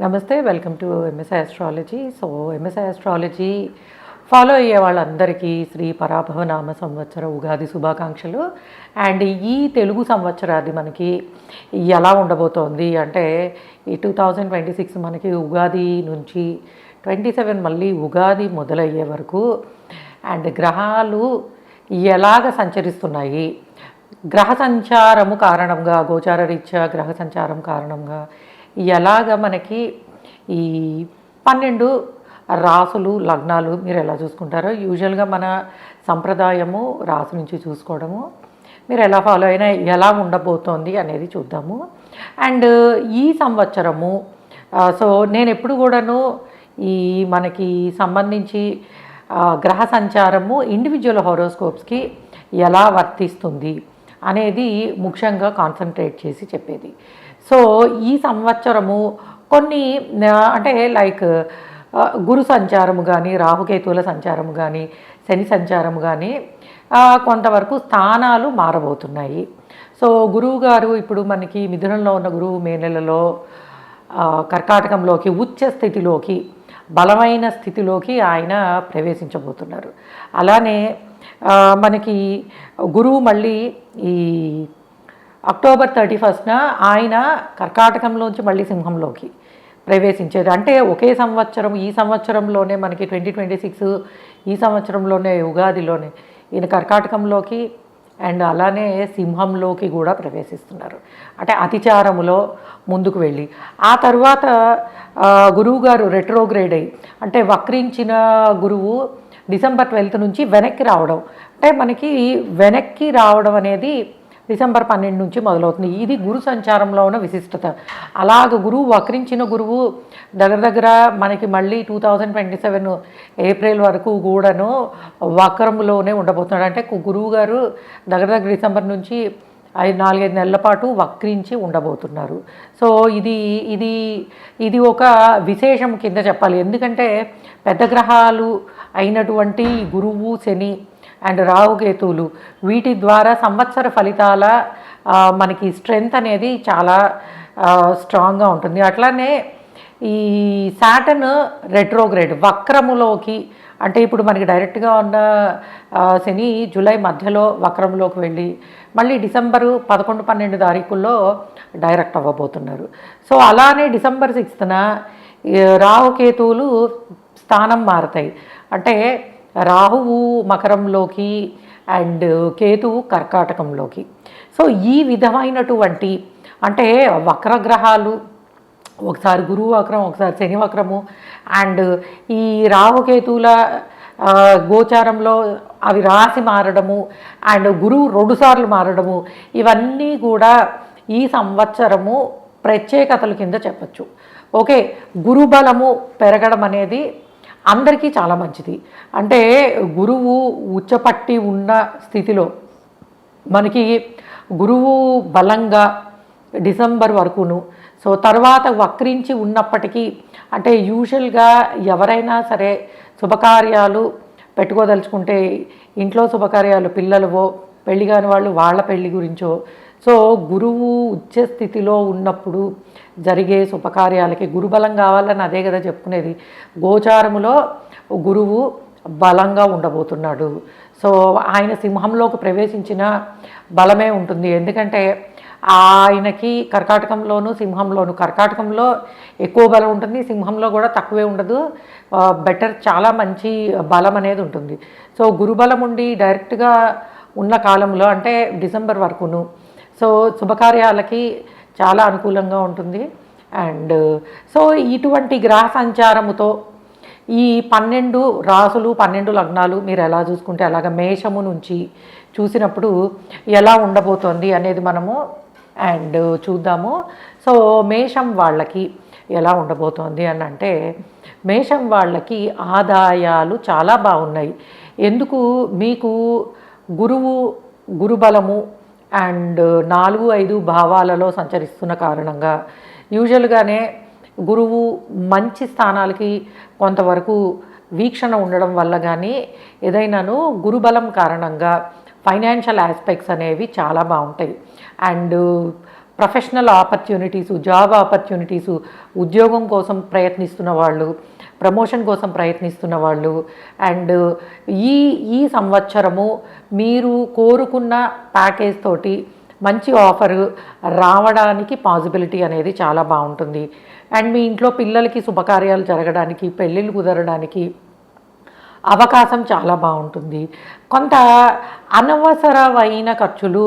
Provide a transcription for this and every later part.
నమస్తే, welcome to MSI astrology. So MSI astrology follow అయ్యే వాళ్ళందరికీ శ్రీ పరాభవనామ సంవత్సర ఉగాది శుభాకాంక్షలు. అండ్ ఈ తెలుగు సంవత్సరాది మనకి ఎలా ఉండబోతోంది అంటే, ఈ 2026 మనకి ఉగాది నుంచి 27 మళ్ళీ ఉగాది మొదలయ్యే వరకు అండ్ గ్రహాలు ఎలాగ సంచరిస్తున్నాయి, గ్రహ సంచారము కారణంగా, గోచార రీత్యా గ్రహ సంచారం కారణంగా ఎలాగ మనకి ఈ 12 రాసులు లగ్నాలు మీరు ఎలా చూసుకుంటారో, యూజువల్గా మన సంప్రదాయము రాసు నుంచి చూసుకోవడము, మీరు ఎలా ఫాలో అయినా ఎలా ఉండబోతోంది అనేది చూద్దాము. అండ్ ఈ సంవత్సరము సో నేను ఎప్పుడు కూడాను ఈ మనకి సంబంధించి గ్రహ సంచారము ఇండివిజువల్ హోరోస్కోప్స్కి ఎలా వర్తిస్తుంది అనేది ముఖ్యంగా కాన్సన్ట్రేట్ చేసి చెప్పేది. సో ఈ సంవత్సరము కొన్ని అంటే లైక్ గురు సంచారము కానీ, రాహుకేతువుల సంచారము కానీ, శని సంచారము కానీ కొంతవరకు స్థానాలు మారబోతున్నాయి. సో గురువు గారు ఇప్పుడు మనకి మిథునంలో ఉన్న గురువు మే నెలలో కర్కాటకంలోకి ఉచ్చ స్థితిలోకి, బలమైన స్థితిలోకి ఆయన ప్రవేశించబోతున్నారు. అలానే మనకి గురువు మళ్ళీ ఈ అక్టోబర్ 31న ఆయన కర్కాటకంలోంచి మళ్ళీ సింహంలోకి ప్రవేశించేది. అంటే ఒకే సంవత్సరం, ఈ సంవత్సరంలోనే మనకి 2026 ఈ సంవత్సరంలోనే ఉగాదిలోనే ఈయన కర్కాటకంలోకి అండ్ అలానే సింహంలోకి కూడా ప్రవేశిస్తున్నారు. అంటే అతిచారములో ముందుకు వెళ్ళి ఆ తర్వాత గురువు గారు రెట్రోగ్రేడ్ అయ్యి, అంటే వక్రించిన గురువు డిసెంబర్ 12 నుంచి వెనక్కి రావడం, అంటే మనకి వెనక్కి రావడం అనేది డిసెంబర్ 12 నుంచి మొదలవుతుంది. ఇది గురు సంచారంలో ఉన్న విశిష్టత. అలాగ గురువు వక్రించిన గురువు దగ్గర మనకి మళ్ళీ 2027 ఏప్రిల్ వరకు కూడాను వక్రంలోనే ఉండబోతున్నాడు. అంటే గురువు గారు దగ్గర డిసెంబర్ నుంచి 4-5 నెలల పాటు వక్రించి ఉండబోతున్నారు. సో ఇది ఇది ఇది ఒక విశేషం కింద చెప్పాలి. ఎందుకంటే పెద్ద గ్రహాలు అయినటువంటి గురువు, శని అండ్ రాహుకేతువులు వీటి ద్వారా సంవత్సర ఫలితాల మనకి స్ట్రెంగ్త్ అనేది చాలా స్ట్రాంగ్గా ఉంటుంది. అట్లానే ఈ సాటర్న్ రెట్రోగ్రేడ్ వక్రములోకి, అంటే ఇప్పుడు మనకి డైరెక్ట్గా ఉన్న శని జూలై మధ్యలో వక్రంలోకి వెళ్ళి మళ్ళీ డిసెంబరు 11-12 తారీఖుల్లో డైరెక్ట్ అవ్వబోతున్నారు. సో అలానే డిసెంబర్ 6న రాహుకేతువులు స్థానం మారుతాయి. అంటే రాహువు మకరంలోకి అండ్ కేతువు కర్కాటకంలోకి. సో ఈ విధమైనటువంటి అంటే వక్రగ్రహాలు, ఒకసారి గురువు వక్రం, ఒకసారి శని వక్రము అండ్ ఈ రాహుకేతువుల గోచారంలో అవి రాశి మారడము అండ్ గురువు 2 సార్లు మారడము, ఇవన్నీ కూడా ఈ సంవత్సరము ప్రత్యేకతల కింద చెప్పచ్చు. ఓకే, గురుబలము పెరగడం అనేది అందరికీ చాలా మంచిది. అంటే గురువు ఉచ్చపట్టి ఉన్న స్థితిలో మనకి గురువు బలంగా డిసెంబర్ వరకును, సో తర్వాత వక్రించి ఉన్నప్పటికీ, అంటే యూజువల్గా ఎవరైనా సరే శుభకార్యాలు పెట్టుకోదలుచుకుంటే, ఇంట్లో శుభకార్యాలు, పిల్లలవో పెళ్లి కాని వాళ్ళు వాళ్ళ పెళ్లి గురించో, సో గురువు ఉచ్చ స్థితిలో ఉన్నప్పుడు జరిగే శుభకార్యాలకి గురుబలం కావాలని అదే కదా చెప్పుకునేది. గోచారములో గురువు బలంగా ఉండబోతున్నాడు. సో ఆయన సింహంలోకి ప్రవేశించిన బలమే ఉంటుంది. ఎందుకంటే ఆయనకి కర్కాటకంలోను సింహంలోను, కర్కాటకంలో ఎక్కువ బలం ఉంటుంది, సింహంలో కూడా తక్కువే ఉండదు, బెటర్, చాలా మంచి బలం అనేది ఉంటుంది. సో గురుబలం ఉండి డైరెక్ట్గా ఉన్న కాలంలో అంటే డిసెంబర్ వరకును, సో శుభకార్యాలకి చాలా అనుకూలంగా ఉంటుంది. అండ్ సో ఇటువంటి గ్రహ సంచారముతో ఈ 12 రాసులు, 12 లగ్నాలు మీరు ఎలా చూసుకుంటే అలాగ మేషము నుంచి చూసినప్పుడు ఎలా ఉండబోతోంది అనేది మనము అండ్ చూద్దాము. సో మేషం వాళ్ళకి ఎలా ఉండబోతోంది అని అంటే, మేషం వాళ్ళకి ఆదాయాలు చాలా బాగున్నాయి. ఎందుకు, మీకు గురువు గురుబలము అండ్ 4-5 భావాలలో సంచరిస్తున్న కారణంగా యూజువల్గానే గురువు మంచి స్థానాలకి కొంతవరకు వీక్షణ ఉండడం వల్ల కానీ ఏదైనాను గురుబలం కారణంగా ఫైనాన్షియల్ ఆస్పెక్ట్స్ అనేవి చాలా బాగుంటాయి. And professional opportunities, job opportunities, ఉద్యోగం కోసం ప్రయత్నిస్తున్న వాళ్ళు, ప్రమోషన్ కోసం ప్రయత్నిస్తున్న వాళ్ళు, అండ్ ఈ ఈ సంవత్సరము మీరు కోరుకున్న ప్యాకేజ్ తోటి మంచి ఆఫర్ రావడానికి పాసిబిలిటీ అనేది చాలా బాగుంటుంది. అండ్ మీ ఇంట్లో పిల్లలకి శుభకార్యాలు జరగడానికి, పెళ్ళిళ్ళు కుదరడానికి అవకాశం చాలా బాగుంటుంది. కొంత అనవసరమైన ఖర్చులు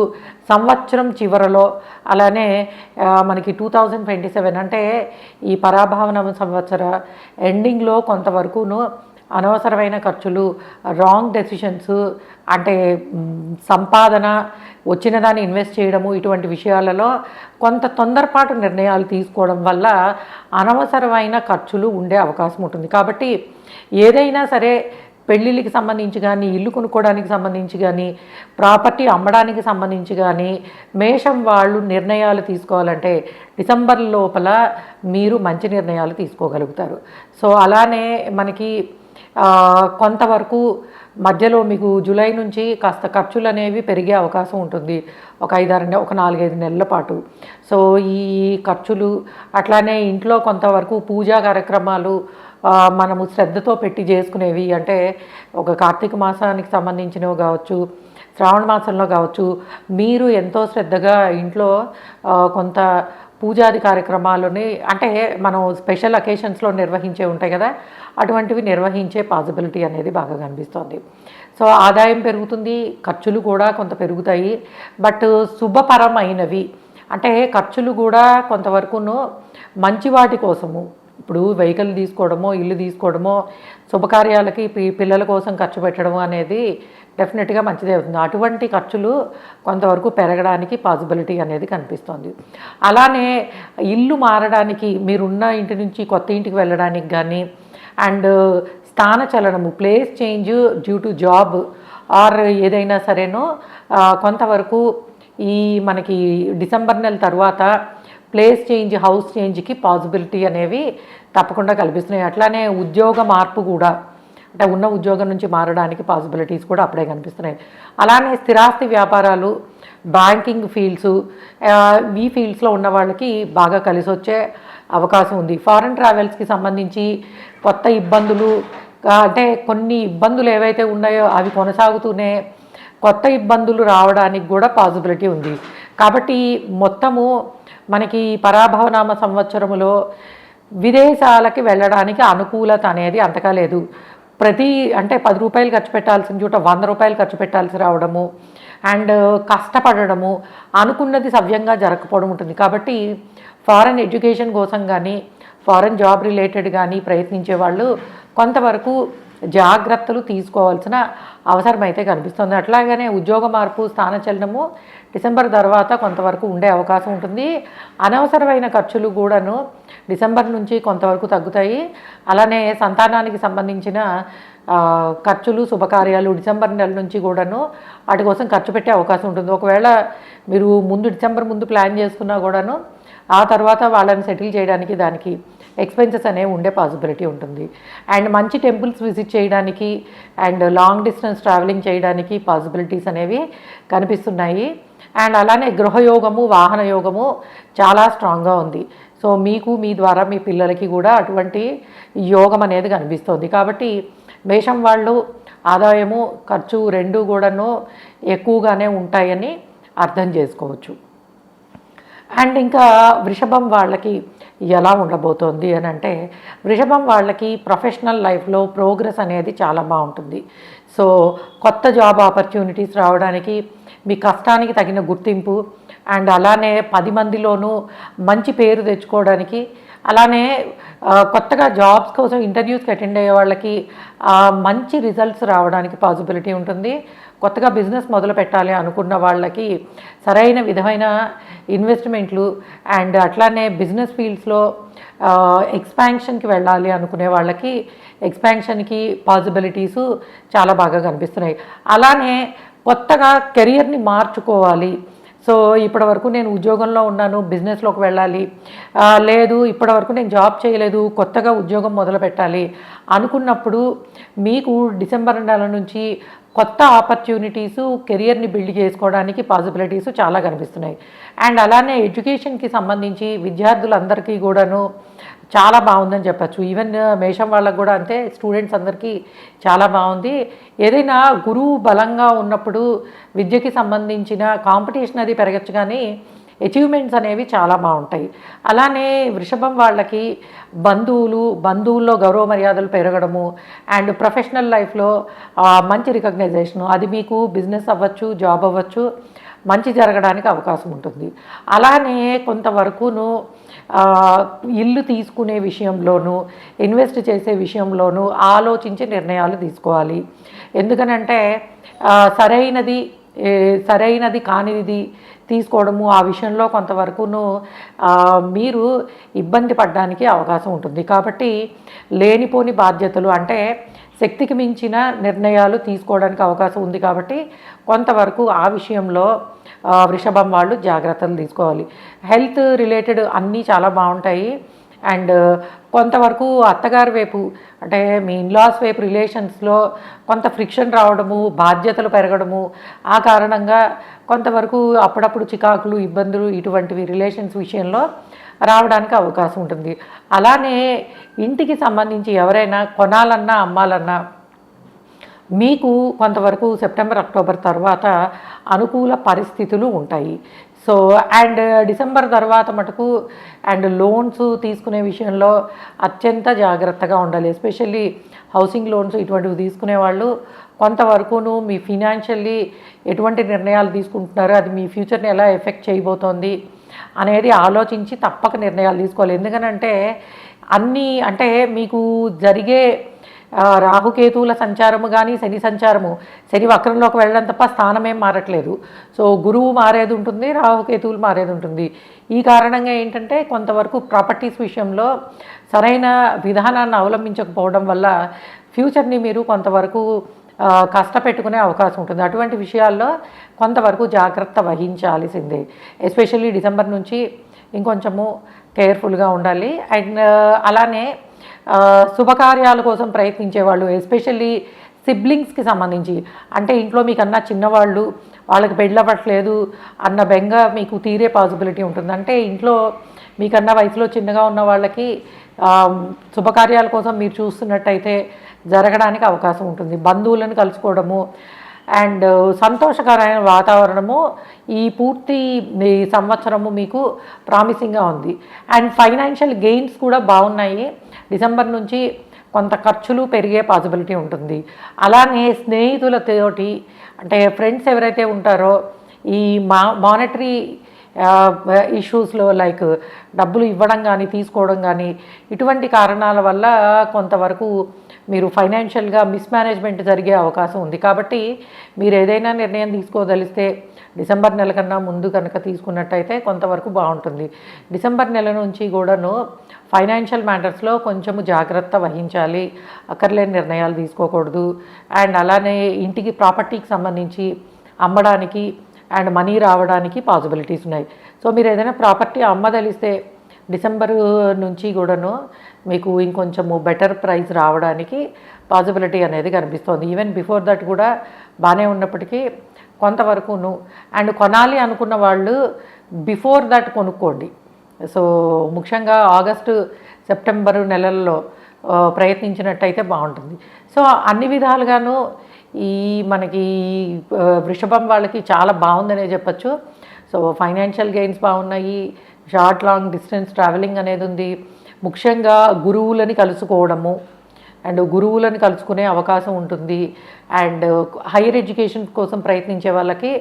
సంవత్సరం చివరలో, అలానే మనకి 2027 అంటే ఈ పరాభవన సంవత్సర ఎండింగ్లో కొంతవరకును అనవసరమైన ఖర్చులు, రాంగ్ డెసిషన్స్, అంటే సంపాదన వచ్చిన దాన్ని ఇన్వెస్ట్ చేయడము, ఇటువంటి విషయాలలో కొంత తొందరపాటు నిర్ణయాలు తీసుకోవడం వల్ల అనవసరమైన ఖర్చులు ఉండే అవకాశం ఉంటుంది. కాబట్టి ఏదైనా సరే పెళ్ళిళ్ళకి సంబంధించి కానీ, ఇల్లు కొనుక్కోవడానికి సంబంధించి కానీ, ప్రాపర్టీ అమ్మడానికి సంబంధించి కానీ మేషం వాళ్ళు నిర్ణయాలు తీసుకోవాలంటే డిసెంబర్ లోపల మీరు మంచి నిర్ణయాలు తీసుకోగలుగుతారు. సో అలానే మనకి కొంతవరకు మధ్యలో మీకు జూలై నుంచి కాస్త ఖర్చులు అనేవి పెరిగే అవకాశం ఉంటుంది, ఒక 4-5 నెలల పాటు. సో ఈ ఖర్చులు అట్లానే ఇంట్లో కొంతవరకు పూజా కార్యక్రమాలు మనము శ్రద్ధతో పెట్టి చేసుకునేవి, అంటే ఒక కార్తీక మాసానికి సంబంధించినవి కావచ్చు, శ్రావణ మాసంలో కావచ్చు, మీరు ఎంతో శ్రద్ధగా ఇంట్లో కొంత పూజాది కార్యక్రమాలని, అంటే మనం స్పెషల్ అకేషన్స్లో నిర్వహించే ఉంటాయి కదా, అటువంటివి నిర్వహించే పాసిబిలిటీ అనేది బాగా కనిపిస్తుంది. సో ఆదాయం పెరుగుతుంది, ఖర్చులు కూడా కొంత పెరుగుతాయి. బట్ శుభపరమైనవి అంటే ఖర్చులు కూడా కొంతవరకును మంచి వాటి కోసము, ఇప్పుడు వెహికల్ తీసుకోవడమో, ఇల్లు తీసుకోవడమో, శుభకార్యాలకి పిల్లల కోసం ఖర్చు పెట్టడము అనేది డెఫినెట్గా మంచిదే అవుతుంది. అటువంటి ఖర్చులు కొంతవరకు పెరగడానికి పాసిబిలిటీ అనేది కనిపిస్తుంది. అలానే ఇల్లు మారడానికి, మీరున్న ఇంటి నుంచి కొత్త ఇంటికి వెళ్ళడానికి కానీ, అండ్ స్థానచలనము, place change due to job or ఏదైనా సరేనో కొంతవరకు ఈ మనకి డిసెంబర్ నెల తర్వాత ప్లేస్ చేంజ్, హౌస్ చేంజ్కి పాసిబిలిటీ అనేవి తప్పకుండా కల్పిస్తున్నాయి. అట్లానే ఉద్యోగ మార్పు కూడా, అంటే ఉన్న ఉద్యోగం నుంచి మారడానికి పాసిబిలిటీస్ కూడా అప్పుడే కనిపిస్తున్నాయి. అలానే స్థిరాస్తి వ్యాపారాలు, బ్యాంకింగ్ ఫీల్డ్స్, ఈ ఫీల్డ్స్లో ఉన్న వాళ్ళకి బాగా కలిసి వచ్చే అవకాశం ఉంది. ఫారెన్ ట్రావెల్స్కి సంబంధించి కొత్త ఇబ్బందులు, అంటే కొన్ని ఇబ్బందులు ఏవైతే ఉన్నాయో అవి కొనసాగుతూనే కొత్త ఇబ్బందులు రావడానికి కూడా పాసిబిలిటీ ఉంది. కాబట్టి మొత్తము మనకి పరాభవనామ సంవత్సరములో విదేశాలకి వెళ్ళడానికి అనుకూలత అనేది అంతగా లేదు. అంటే 10 రూపాయలు ఖర్చు పెట్టాల్సిన చోట 100 రూపాయలు ఖర్చు పెట్టాల్సి రావడము, అండ్ కష్టపడము, అనుకున్నది సవ్యంగా జరగకపోవడం ఉంటుంది. కాబట్టి ఫారెన్ ఎడ్యుకేషన్ కోసం కానీ, ఫారెన్ జాబ్ రిలేటెడ్ కానీ ప్రయత్నించే వాళ్ళు కొంతవరకు జాగ్రత్తలు తీసుకోవాల్సిన అవసరం అయితే కనిపిస్తుంది. అట్లాగనే ఉద్యోగ మార్పు, స్థానచలనము డిసెంబర్ తర్వాత కొంతవరకు ఉండే అవకాశం ఉంటుంది. అనవసరమైన ఖర్చులు కూడాను డిసెంబర్ నుంచి కొంతవరకు తగ్గుతాయి. అలానే సంతానానికి సంబంధించిన ఖర్చులు, శుభకార్యాలు డిసెంబర్ నెల నుంచి కూడాను వాటి కోసం ఖర్చు పెట్టే అవకాశం ఉంటుంది. ఒకవేళ మీరు డిసెంబర్ ముందు ప్లాన్ చేసుకున్నా కూడాను ఆ తర్వాత వాళ్ళని సెటిల్ చేయడానికి దానికి ఎక్స్పెన్సెస్ అనేవి ఉండే పాసిబిలిటీ ఉంటుంది. అండ్ మంచి టెంపుల్స్ విజిట్ చేయడానికి అండ్ లాంగ్ డిస్టెన్స్ ట్రావెలింగ్ చేయడానికి పాసిబిలిటీస్ అనేవి కనిపిస్తున్నాయి. అండ్ అలానే గృహయోగము, వాహన యోగము చాలా స్ట్రాంగ్గా ఉంది. సో మీకు, మీ ద్వారా మీ పిల్లలకి కూడా అటువంటి యోగం అనేది కనిపిస్తుంది. కాబట్టి మేషం వాళ్ళు ఆదాయము, ఖర్చు రెండు కూడాను ఎక్కువగానే ఉంటాయని అర్థం చేసుకోవచ్చు. అండ్ ఇంకా వృషభం వాళ్ళకి ఎలా ఉండబోతోంది అని అంటే, వృషభం వాళ్ళకి ప్రొఫెషనల్ లైఫ్లో ప్రోగ్రెస్ అనేది చాలా బాగుంటుంది. సో కొత్త జాబ్ ఆపర్చునిటీస్ రావడానికి, మీ కష్టానికి తగిన గుర్తింపు, అండ్ అలానే 10 మందిలోనూ మంచి పేరు తెచ్చుకోవడానికి, అలానే కొత్తగా జాబ్స్ కోసం ఇంటర్వ్యూస్కి అటెండ్ అయ్యే వాళ్ళకి మంచి రిజల్ట్స్ రావడానికి పాసిబిలిటీ ఉంటుంది. కొత్తగా బిజినెస్ మొదలు పెట్టాలి అనుకున్న వాళ్ళకి సరైన విధమైన ఇన్వెస్ట్మెంట్లు, అండ్ అట్లానే బిజినెస్ ఫీల్డ్స్లో ఎక్స్పాన్షన్కి వెళ్ళాలి అనుకునే వాళ్ళకి ఎక్స్పాన్షన్కి పాసిబిలిటీసు చాలా బాగా కనిపిస్తున్నాయి. అలానే కొత్తగా కెరియర్ని మార్చుకోవాలి, సో ఇప్పటివరకు నేను ఉద్యోగంలో ఉన్నాను, బిజినెస్లోకి వెళ్ళాలి, లేదు ఇప్పటివరకు నేను జాబ్ చేయలేదు, కొత్తగా ఉద్యోగం మొదలు పెట్టాలి అనుకున్నప్పుడు మీకు డిసెంబర్ నెల నుంచి కొత్త ఆపర్చునిటీసు, కెరియర్ని బిల్డ్ చేసుకోవడానికి పాసిబిలిటీస్ చాలా కనిపిస్తున్నాయి. అండ్ అలానే ఎడ్యుకేషన్కి సంబంధించి విద్యార్థులందరికీ కూడాను చాలా బాగుందని చెప్పచ్చు. ఈవెన్ మేషం వాళ్ళకు కూడా అంతే, స్టూడెంట్స్ అందరికీ చాలా బాగుంది. ఏదైనా గురువు బలంగా ఉన్నప్పుడు విద్యకి సంబంధించిన కాంపిటీషన్ అది పెరగచ్చు, కానీ అచీవ్మెంట్స్ అనేవి చాలా బాగుంటాయి. అలానే వృషభం వాళ్ళకి బంధువుల్లో గౌరవ మర్యాదలు పెరగడము అండ్ ప్రొఫెషనల్ లైఫ్లో మంచి రికగ్నైజేషను, అది మీకు బిజినెస్ అవ్వచ్చు, జాబ్ అవ్వచ్చు, మంచి జరగడానికి అవకాశం ఉంటుంది. అలానే కొంతవరకును ఇల్లు తీసుకునే విషయంలోనూ, ఇన్వెస్ట్ చేసే విషయంలోనూ ఆలోచించి నిర్ణయాలు తీసుకోవాలి. ఎందుకనంటే సరైనది కానిది తీసుకోవడము, ఆ విషయంలో కొంతవరకును మీరు ఇబ్బంది పడడానికి అవకాశం ఉంటుంది. కాబట్టి లేనిపోని బాధ్యతలు అంటే శక్తికి మించిన నిర్ణయాలు తీసుకోవడానికి అవకాశం ఉంది. కాబట్టి కొంతవరకు ఆ విషయంలో వృషభం వాళ్ళు జాగ్రత్తలు తీసుకోవాలి. హెల్త్ రిలేటెడ్ అన్నీ చాలా బాగుంటాయి. అండ్ కొంతవరకు అత్తగారి వైపు అంటే మీ ఇన్లాస్ వైపు రిలేషన్స్లో కొంత ఫ్రిక్షన్ రావడము, బాధ్యతలు పెరగడము, ఆ కారణంగా కొంతవరకు అప్పుడప్పుడు చికాకులు, ఇబ్బందులు ఇటువంటివి రిలేషన్స్ విషయంలో రావడానికి అవకాశం ఉంటుంది. అలానే ఇంటికి సంబంధించి ఎవరైనా కొనాలన్నా అమ్మాలన్నా మీకు కొంతవరకు సెప్టెంబర్, అక్టోబర్ తర్వాత అనుకూల పరిస్థితులు ఉంటాయి. సో అండ్ డిసెంబర్ తర్వాత మటుకు అండ్ లోన్స్ తీసుకునే విషయంలో అత్యంత జాగ్రత్తగా ఉండాలి. ఎస్పెషల్లీ హౌసింగ్ లోన్స్ ఇటువంటివి తీసుకునే వాళ్ళు కొంతవరకును మీ ఫినాన్షియల్లీ ఎటువంటి నిర్ణయాలు తీసుకుంటున్నారో అది మీ ఫ్యూచర్ని ఎలా ఎఫెక్ట్ చేయబోతోంది అనేది ఆలోచించి తప్పక నిర్ణయాలు తీసుకోవాలి. ఎందుకనంటే అన్నీ అంటే మీకు జరిగే రాహుకేతువుల సంచారము కానీ శని సంచారము, శని వక్రంలోకి వెళ్ళడం తప్ప స్థానమేం మారట్లేదు. సో గురువు మారేది ఉంటుంది, రాహుకేతువులు మారేది ఉంటుంది. ఈ కారణంగా ఏంటంటే కొంతవరకు ప్రాపర్టీస్ విషయంలో సరైన విధానాన్ని అవలంబించకపోవడం వల్ల ఫ్యూచర్ని మీరు కొంతవరకు కష్టపెట్టుకునే అవకాశం ఉంటుంది. అటువంటి విషయాల్లో కొంతవరకు జాగ్రత్త వహించాల్సిందే. ఎస్పెషల్లీ డిసెంబర్ నుంచి ఇంకొంచెము కేర్ఫుల్గా ఉండాలి. అండ్ అలానే శుభకార్యాల కోసం ప్రయత్నించేవాళ్ళు, ఎస్పెషల్లీ సిబ్లింగ్స్కి సంబంధించి అంటే ఇంట్లో మీకన్నా చిన్నవాళ్ళు, వాళ్ళకి పెళ్ళవ్వట్లేదు అన్న బెంగ మీకు తీరే పాసిబిలిటీ ఉంటుంది. అంటే ఇంట్లో మీకన్నా వయసులో చిన్నగా ఉన్న వాళ్ళకి శుభకార్యాల కోసం మీరు చూస్తున్నట్టయితే జరగడానికి అవకాశం ఉంటుంది. బంధువులను కలుసుకోవడము అండ్ సంతోషకరమైన వాతావరణము ఈ పూర్తి సంవత్సరము మీకు ప్రామిసింగ్గా ఉంది. అండ్ ఫైనాన్షియల్ గెయిన్స్ కూడా బాగున్నాయి. డిసెంబర్ నుంచి కొంత ఖర్చులు పెరిగే పాసిబిలిటీ ఉంటుంది. అలానే స్నేహితులతోటి అంటే ఫ్రెండ్స్ ఎవరైతే ఉంటారో ఈ మానిటరీ ఇష్యూస్లో లైక్ డబ్బులు ఇవ్వడం కానీ తీసుకోవడం కానీ ఇటువంటి కారణాల వల్ల కొంతవరకు మీరు ఫైనాన్షియల్గా మిస్మేనేజ్మెంట్ జరిగే అవకాశం ఉంది. కాబట్టి మీరు ఏదైనా నిర్ణయం తీసుకోదలిస్తే డిసెంబర్ నెల కన్నా ముందు కనుక తీసుకున్నట్టయితే కొంతవరకు బాగుంటుంది. డిసెంబర్ నెల నుంచి కూడాను ఫైనాన్షియల్ మ్యాటర్స్లో కొంచెము జాగ్రత్త వహించాలి, అక్కర్లేని నిర్ణయాలు తీసుకోకూడదు. అండ్ అలానే ఇంటికి ప్రాపర్టీకి సంబంధించి అమ్మడానికి అండ్ మనీ రావడానికి పాసిబిలిటీస్ ఉన్నాయి. సో మీరు ఏదైనా ప్రాపర్టీ అమ్మదలిస్తే డిసెంబరు నుంచి కూడాను మీకు ఇంకొంచెము బెటర్ ప్రైస్ రావడానికి పాసిబిలిటీ అనేది కనిపిస్తుంది. ఈవెన్ బిఫోర్ దట్ కూడా బాగానే ఉన్నప్పటికీ కొంతవరకును అండ్ కొనాలి అనుకున్న వాళ్ళు బిఫోర్ దట్ కొనుక్కోండి. సో ముఖ్యంగా ఆగస్టు, సెప్టెంబరు నెలల్లో ప్రయత్నించినట్టయితే బాగుంటుంది. సో అన్ని విధాలుగాను ఈ మనకి వృషభం వాళ్ళకి చాలా బాగుందనే చెప్పచ్చు. సో ఫైనాన్షియల్ గెయిన్స్ బాగున్నాయి, షార్ట్ లాంగ్ డిస్టెన్స్ ట్రావెలింగ్ అనేది ఉంది. ముఖ్యంగా గురువులని కలుసుకోవడము అండ్ గురువులను కలుసుకునే అవకాశం ఉంటుంది. అండ్ హైయర్ ఎడ్యుకేషన్ కోసం ప్రయత్నించే వాళ్ళకి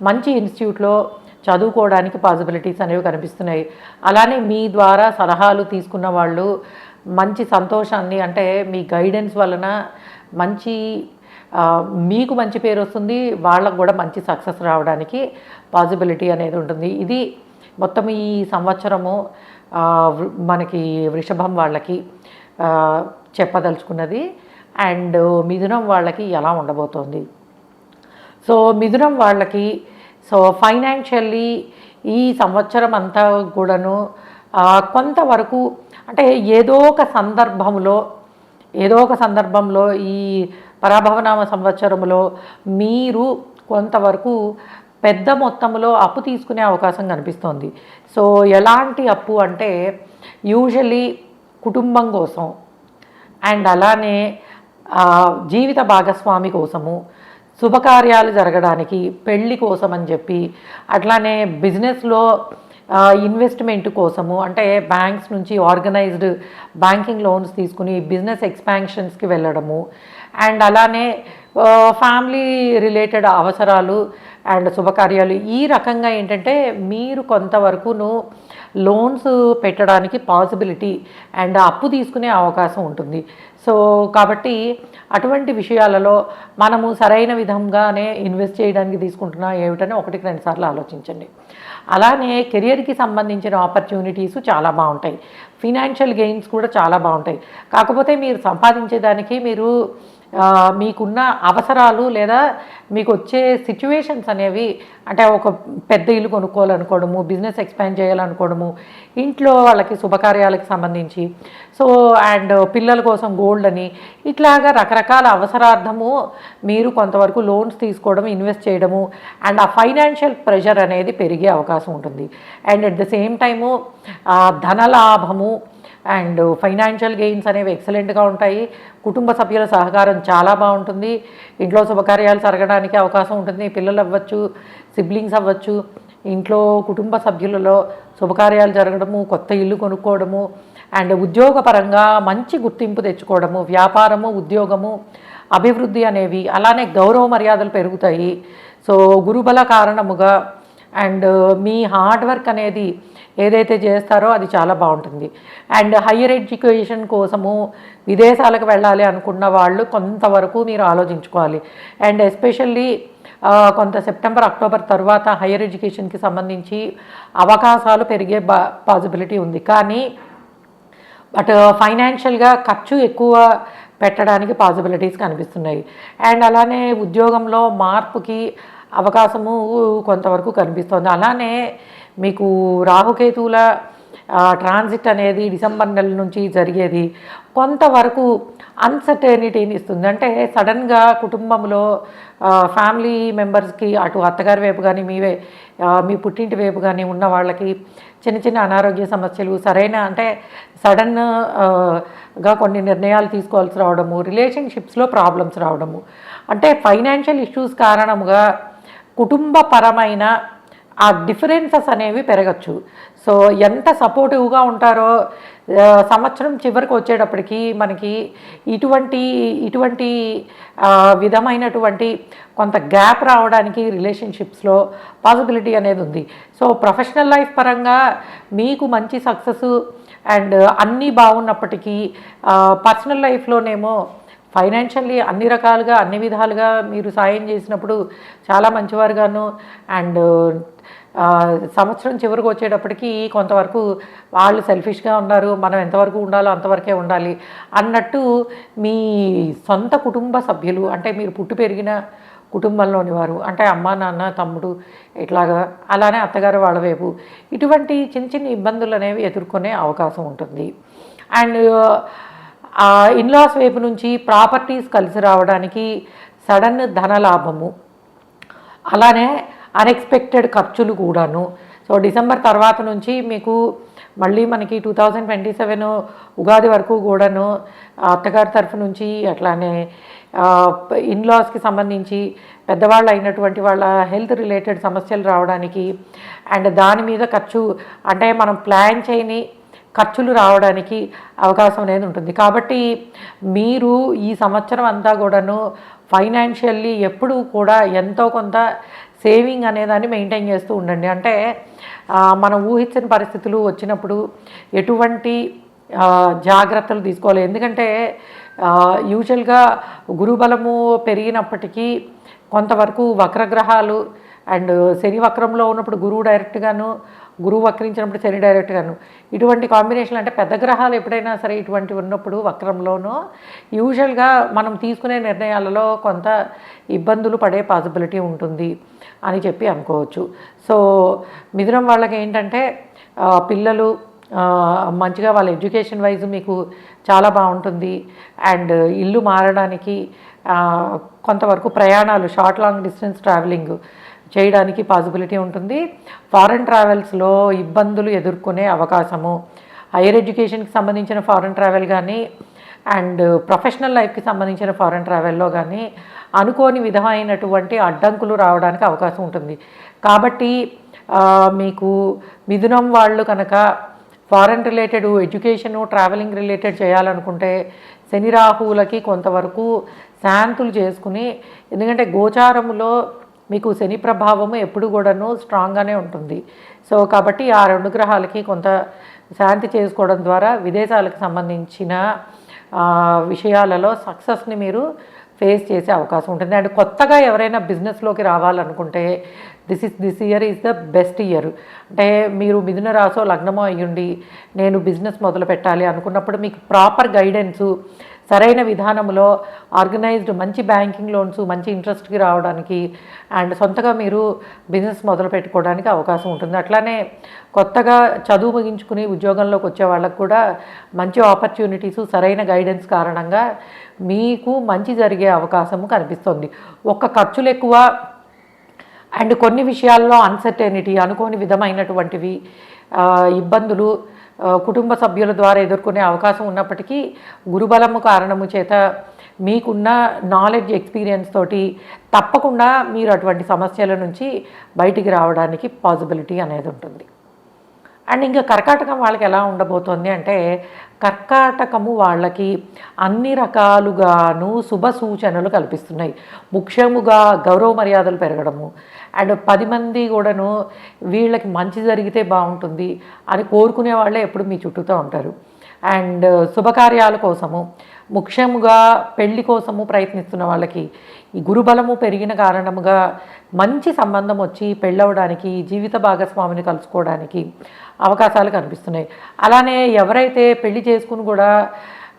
మంచి ఇన్స్టిట్యూట్లో చదువుకోవడానికి పాసిబిలిటీస్ అనేవి కనిపిస్తున్నాయి. అలానే మీ ద్వారా సలహాలు తీసుకున్న వాళ్ళు మంచి సంతోషాన్ని అంటే మీ గైడెన్స్ వలన మీకు మంచి పేరు వస్తుంది, వాళ్ళకు కూడా మంచి సక్సెస్ రావడానికి పాసిబిలిటీ అనేది ఉంటుంది. ఇది మొత్తం ఈ సంవత్సరము మనకి వృషభం వాళ్ళకి చెప్పదలుచుకున్నది. అండ్ మిథునం వాళ్ళకి ఎలా ఉండబోతోంది. సో మిథునం వాళ్ళకి ఫైనాన్షియల్లీ ఈ సంవత్సరం అంతా కూడాను కొంతవరకు అంటే ఏదో ఒక సందర్భంలో ఈ పరాభవనామ సంవత్సరంలో మీరు కొంతవరకు పెద్ద మొత్తంలో అప్పు తీసుకునే అవకాశం కనిపిస్తోంది. సో ఎలాంటి అప్పు అంటే యూజువల్లీ కుటుంబం కోసం అండ్ అలానే జీవిత భాగస్వామి కోసము, శుభకార్యాలు జరగడానికి, పెళ్ళి కోసం అని చెప్పి, అట్లానే బిజినెస్లో ఇన్వెస్ట్మెంట్ కోసము, అంటే బ్యాంక్స్ నుంచి ఆర్గనైజ్డ్ బ్యాంకింగ్ లోన్స్ తీసుకుని బిజినెస్ ఎక్స్పాన్షన్స్కి వెళ్ళడము, అండ్ అలానే ఫ్యామిలీ రిలేటెడ్ అవసరాలు అండ్ శుభకార్యాలు, ఈ రకంగా ఏంటంటే మీరు కొంతవరకును లోన్స్ పెట్టడానికి పాసిబిలిటీ అండ్ అప్పు తీసుకునే అవకాశం ఉంటుంది. సో కాబట్టి అటువంటి విషయాలలో మనము సరైన విధంగానే ఇన్వెస్ట్ చేయడానికి తీసుకుంటున్నా ఏమిటని 1-2 సార్లు ఆలోచించండి. అలానే కెరియర్కి సంబంధించిన ఆపర్చునిటీస్ చాలా బాగుంటాయి, ఫినాన్షియల్ గెయిన్స్ కూడా చాలా బాగుంటాయి. కాకపోతే మీరు సంపాదించేదానికి మీరు మీకున్న అవసరాలు లేదా మీకు వచ్చే సిచ్యువేషన్స్ అనేవి, అంటే ఒక పెద్ద ఇల్లు కొనుక్కోవాలనుకోవడము, బిజినెస్ ఎక్స్పాండ్ చేయాలనుకోవడము, ఇంట్లో వాళ్ళకి శుభకార్యాలకు సంబంధించి, సో అండ్ పిల్లల కోసం గోల్డ్ అని, ఇట్లాగా రకరకాల అవసరార్థము మీరు కొంతవరకు లోన్స్ తీసుకోవడం, ఇన్వెస్ట్ చేయడము, అండ్ ఆ ఫైనాన్షియల్ ప్రెషర్ అనేది పెరిగే అవకాశం ఉంటుంది. And at the same time ధనలాభము అండ్ ఫైనాన్షియల్ గెయిన్స్ అనేవి ఎక్సలెంట్గా ఉంటాయి. కుటుంబ సభ్యుల సహకారం చాలా బాగుంటుంది. ఇంట్లో శుభకార్యాలు జరగడానికి అవకాశం ఉంటుంది. పిల్లలు అవ్వచ్చు, సిబ్లింగ్స్ అవ్వచ్చు, ఇంట్లో కుటుంబ సభ్యులలో శుభకార్యాలు జరగడము, కొత్త ఇల్లు కొనుక్కోవడము, అండ్ ఉద్యోగపరంగా మంచి గుర్తింపు తెచ్చుకోవడము, వ్యాపారము, ఉద్యోగము, అభివృద్ధి అనేవి, అలానే గౌరవ మర్యాదలు పెరుగుతాయి. సో గురుబల కారణముగా అండ్ మీ హార్డ్ వర్క్ అనేది ఏదైతే చేస్తారో అది చాలా బాగుంటుంది. అండ్ హయ్యర్ ఎడ్యుకేషన్ కోసము విదేశాలకు వెళ్ళాలి అనుకున్న వాళ్ళు కొంతవరకు మీరు ఆలోచించుకోవాలి. అండ్ ఎస్పెషల్లీ కొంత సెప్టెంబర్, అక్టోబర్ తర్వాత హయ్యర్ ఎడ్యుకేషన్కి సంబంధించి అవకాశాలు పెరిగే పాసిబిలిటీ ఉంది. కానీ బట్ ఫైనాన్షియల్గా ఖర్చు ఎక్కువ పెట్టడానికి పాసిబిలిటీస్ కనిపిస్తున్నాయి. అండ్ అలానే ఉద్యోగంలో మార్పుకి అవకాశము కొంతవరకు కనిపిస్తుంది. అలానే మీకు రాహుకేతువుల ట్రాన్సిట్ అనేది డిసెంబర్ నెల నుంచి జరిగేది కొంతవరకు అన్సర్టెనిటీని ఇస్తుంది. అంటే సడన్గా కుటుంబంలో ఫ్యామిలీ మెంబర్స్కి, అటు అత్తగారి వైపు కానీ మీ పుట్టింటి వైపు కానీ ఉన్న వాళ్ళకి చిన్న చిన్న అనారోగ్య సమస్యలు, సరైన అంటే సడన్గా కొన్ని నిర్ణయాలు తీసుకోవాల్సి రావడము, రిలేషన్షిప్స్లో ప్రాబ్లమ్స్ రావడము, అంటే ఫైనాన్షియల్ ఇష్యూస్ కారణముగా కుటుంబపరమైన ఆ డిఫరెన్సెస్ అనేవి పెరగచ్చు. సో ఎంత సపోర్టివ్గా ఉంటారో సంవత్సరం చివరికి వచ్చేటప్పటికి మనకి ఇటువంటి విధమైనటువంటి కొంత గ్యాప్ రావడానికి రిలేషన్షిప్స్లో పాసిబిలిటీ అనేది ఉంది. సో ప్రొఫెషనల్ లైఫ్ పరంగా మీకు మంచి సక్సెస్ అండ్ అన్నీ బాగున్నప్పటికీ పర్సనల్ లైఫ్లోనేమో ఫైనాన్షియల్లీ అన్ని రకాలుగా, అన్ని విధాలుగా మీరు సాయం చేసినప్పుడు చాలా మంచివారుగాను, అండ్ సంవత్సరం చివరికి వచ్చేటప్పటికి కొంతవరకు వాళ్ళు సెల్ఫిష్గా ఉన్నారు, మనం ఎంతవరకు ఉండాలో అంతవరకే ఉండాలి అన్నట్టు మీ సొంత కుటుంబ సభ్యులు, అంటే మీరు పుట్టి పెరిగిన కుటుంబంలోని వారు, అంటే అమ్మ, నాన్న, తమ్ముడు, ఇట్లాగా, అలానే అత్తగారు వాళ్ళ వైపు ఇటువంటి చిన్న చిన్న ఇబ్బందులు అనేవి ఎదుర్కొనే అవకాశం ఉంటుంది. అండ్ ఇన్లాస్ వైపు నుంచి ప్రాపర్టీస్ కలిసి రావడానికి సడన్ ధనలాభము, అలానే అన్ఎక్స్పెక్టెడ్ ఖర్చులు కూడాను. సో డిసెంబర్ తర్వాత నుంచి మీకు మళ్ళీ మనకి 2027 ఉగాది వరకు కూడాను అత్తగారి తరఫు నుంచి, అట్లానే ఇన్లాస్కి సంబంధించి పెద్దవాళ్ళు అయినటువంటి వాళ్ళ హెల్త్ రిలేటెడ్ సమస్యలు రావడానికి, అండ్ దాని మీద ఖర్చు, అంటే మనం ప్లాన్ చేయని ఖర్చులు రావడానికి అవకాశం అనేది ఉంటుంది. కాబట్టి మీరు ఈ సంవత్సరం అంతా కూడాను ఫైనాన్షియల్లీ ఎప్పుడూ కూడా ఎంతో కొంత సేవింగ్ అనేదాన్ని మెయింటైన్ చేస్తూ ఉండండి. అంటే మనం ఊహించని పరిస్థితులు వచ్చినప్పుడు ఎటువంటి జాగ్రత్తలు తీసుకోవాలి. ఎందుకంటే యూజువల్గా గురుబలము పెరిగినప్పటికీ కొంతవరకు వక్రగ్రహాలు, అండ్ శని వక్రంలో ఉన్నప్పుడు గురువు డైరెక్ట్గాను, గురువు వక్రించినప్పుడు శని డైరెక్ట్గాను, ఇటువంటి కాంబినేషన్, అంటే పెద్ద గ్రహాలు ఎప్పుడైనా సరే ఇటువంటివి ఉన్నప్పుడు వక్రంలోనూ యూజువల్గా మనం తీసుకునే నిర్ణయాలలో కొంత ఇబ్బందులు పడే పాసిబిలిటీ ఉంటుంది అని చెప్పి అనుకోవచ్చు. సో మిథునం వాళ్ళకి ఏంటంటే పిల్లలు మంచిగా వాళ్ళ ఎడ్యుకేషన్ వైజ్ మీకు చాలా బాగుంటుంది. అండ్ ఇల్లు మారడానికి కొంతవరకు ప్రయాణాలు షార్ట్ లాంగ్ డిస్టెన్స్ ట్రావెలింగ్ చేయడానికి పాసిబిలిటీ ఉంటుంది. ఫారెన్ ట్రావెల్స్లో ఇబ్బందులు ఎదుర్కొనే అవకాశము, హైయర్ ఎడ్యుకేషన్కి సంబంధించిన ఫారెన్ ట్రావెల్ కానీ అండ్ ప్రొఫెషనల్ లైఫ్కి సంబంధించిన ఫారెన్ ట్రావెల్లో కానీ అనుకోని విధమైనటువంటి అడ్డంకులు రావడానికి అవకాశం ఉంటుంది. కాబట్టి మీకు మిథునం వాళ్ళు కనుక foreign related education travelling related చేయాలనుకుంటే శని రాహువులకి కొంతవరకు శాంతులు చేసుకుని, ఎందుకంటే గోచారములో మీకు శని ప్రభావము ఎప్పుడు కూడాను స్ట్రాంగ్గానే ఉంటుంది. సో కాబట్టి ఆ 2 గ్రహాలకి కొంత శాంతి చేసుకోవడం ద్వారా విదేశాలకు సంబంధించిన విషయాలలో సక్సెస్ని మీరు ఫేస్ చేసే అవకాశం ఉంటుంది. అండ్ కొత్తగా ఎవరైనా బిజినెస్లోకి రావాలనుకుంటే this year is the best year. అంటే మీరు మిథున రాశో లగ్నమో అయ్యుండి నేను బిజినెస్ మొదలు పెట్టాలి అనుకున్నప్పుడు మీకు ప్రాపర్ గైడెన్సు, సరైన విధానంలో ఆర్గనైజ్డ్ మంచి బ్యాంకింగ్ లోన్స్, మంచి ఇంట్రెస్ట్కి రావడానికి అండ్ సొంతగా మీరు బిజినెస్ మొదలు పెట్టుకోవడానికి అవకాశం ఉంటుంది. అట్లానే కొత్తగా చదువు ముగించుకుని ఉద్యోగంలోకి వచ్చే వాళ్ళకు కూడా మంచి ఆపర్చునిటీస్, సరైన గైడెన్స్ కారణంగా మీకు మంచి జరిగే అవకాశము కనిపిస్తుంది. ఖర్చులు ఎక్కువ అండ్ కొన్ని విషయాల్లో అన్సర్టెనిటీ, అనుకోని విధమైనటువంటివి ఇబ్బందులు కుటుంబ సభ్యుల ద్వారా ఎదుర్కొనే అవకాశం ఉన్నప్పటికీ గురుబలము కారణము చేత మీకున్న నాలెడ్జ్, ఎక్స్పీరియన్స్ తోటి తప్పకుండా మీరు అటువంటి సమస్యల నుంచి బయటికి రావడానికి పాసిబిలిటీ అనేది ఉంటుంది. అండ్ ఇంకా కర్కాటకం వాళ్ళకి ఎలా ఉండబోతోంది అంటే, కర్కాటకము వాళ్ళకి అన్ని రకాలుగాను శుభ సూచనలు కల్పిస్తున్నాయి. ముఖ్యముగా గౌరవ మర్యాదలు పెరగడము అండ్ 10 మంది కూడాను వీళ్ళకి మంచి జరిగితే బాగుంటుంది అని కోరుకునే వాళ్ళే ఎప్పుడు మీ చుట్టూతో ఉంటారు. అండ్ శుభకార్యాల కోసము, ముఖ్యముగా పెళ్లి కోసము ప్రయత్నిస్తున్న వాళ్ళకి ఈ గురుబలము పెరిగిన కారణముగా మంచి సంబంధం వచ్చి పెళ్ళవడానికి, జీవిత భాగస్వామిని కలుసుకోవడానికి అవకాశాలు కనిపిస్తున్నాయి. అలానే ఎవరైతే పెళ్లి చేసుకుని కూడా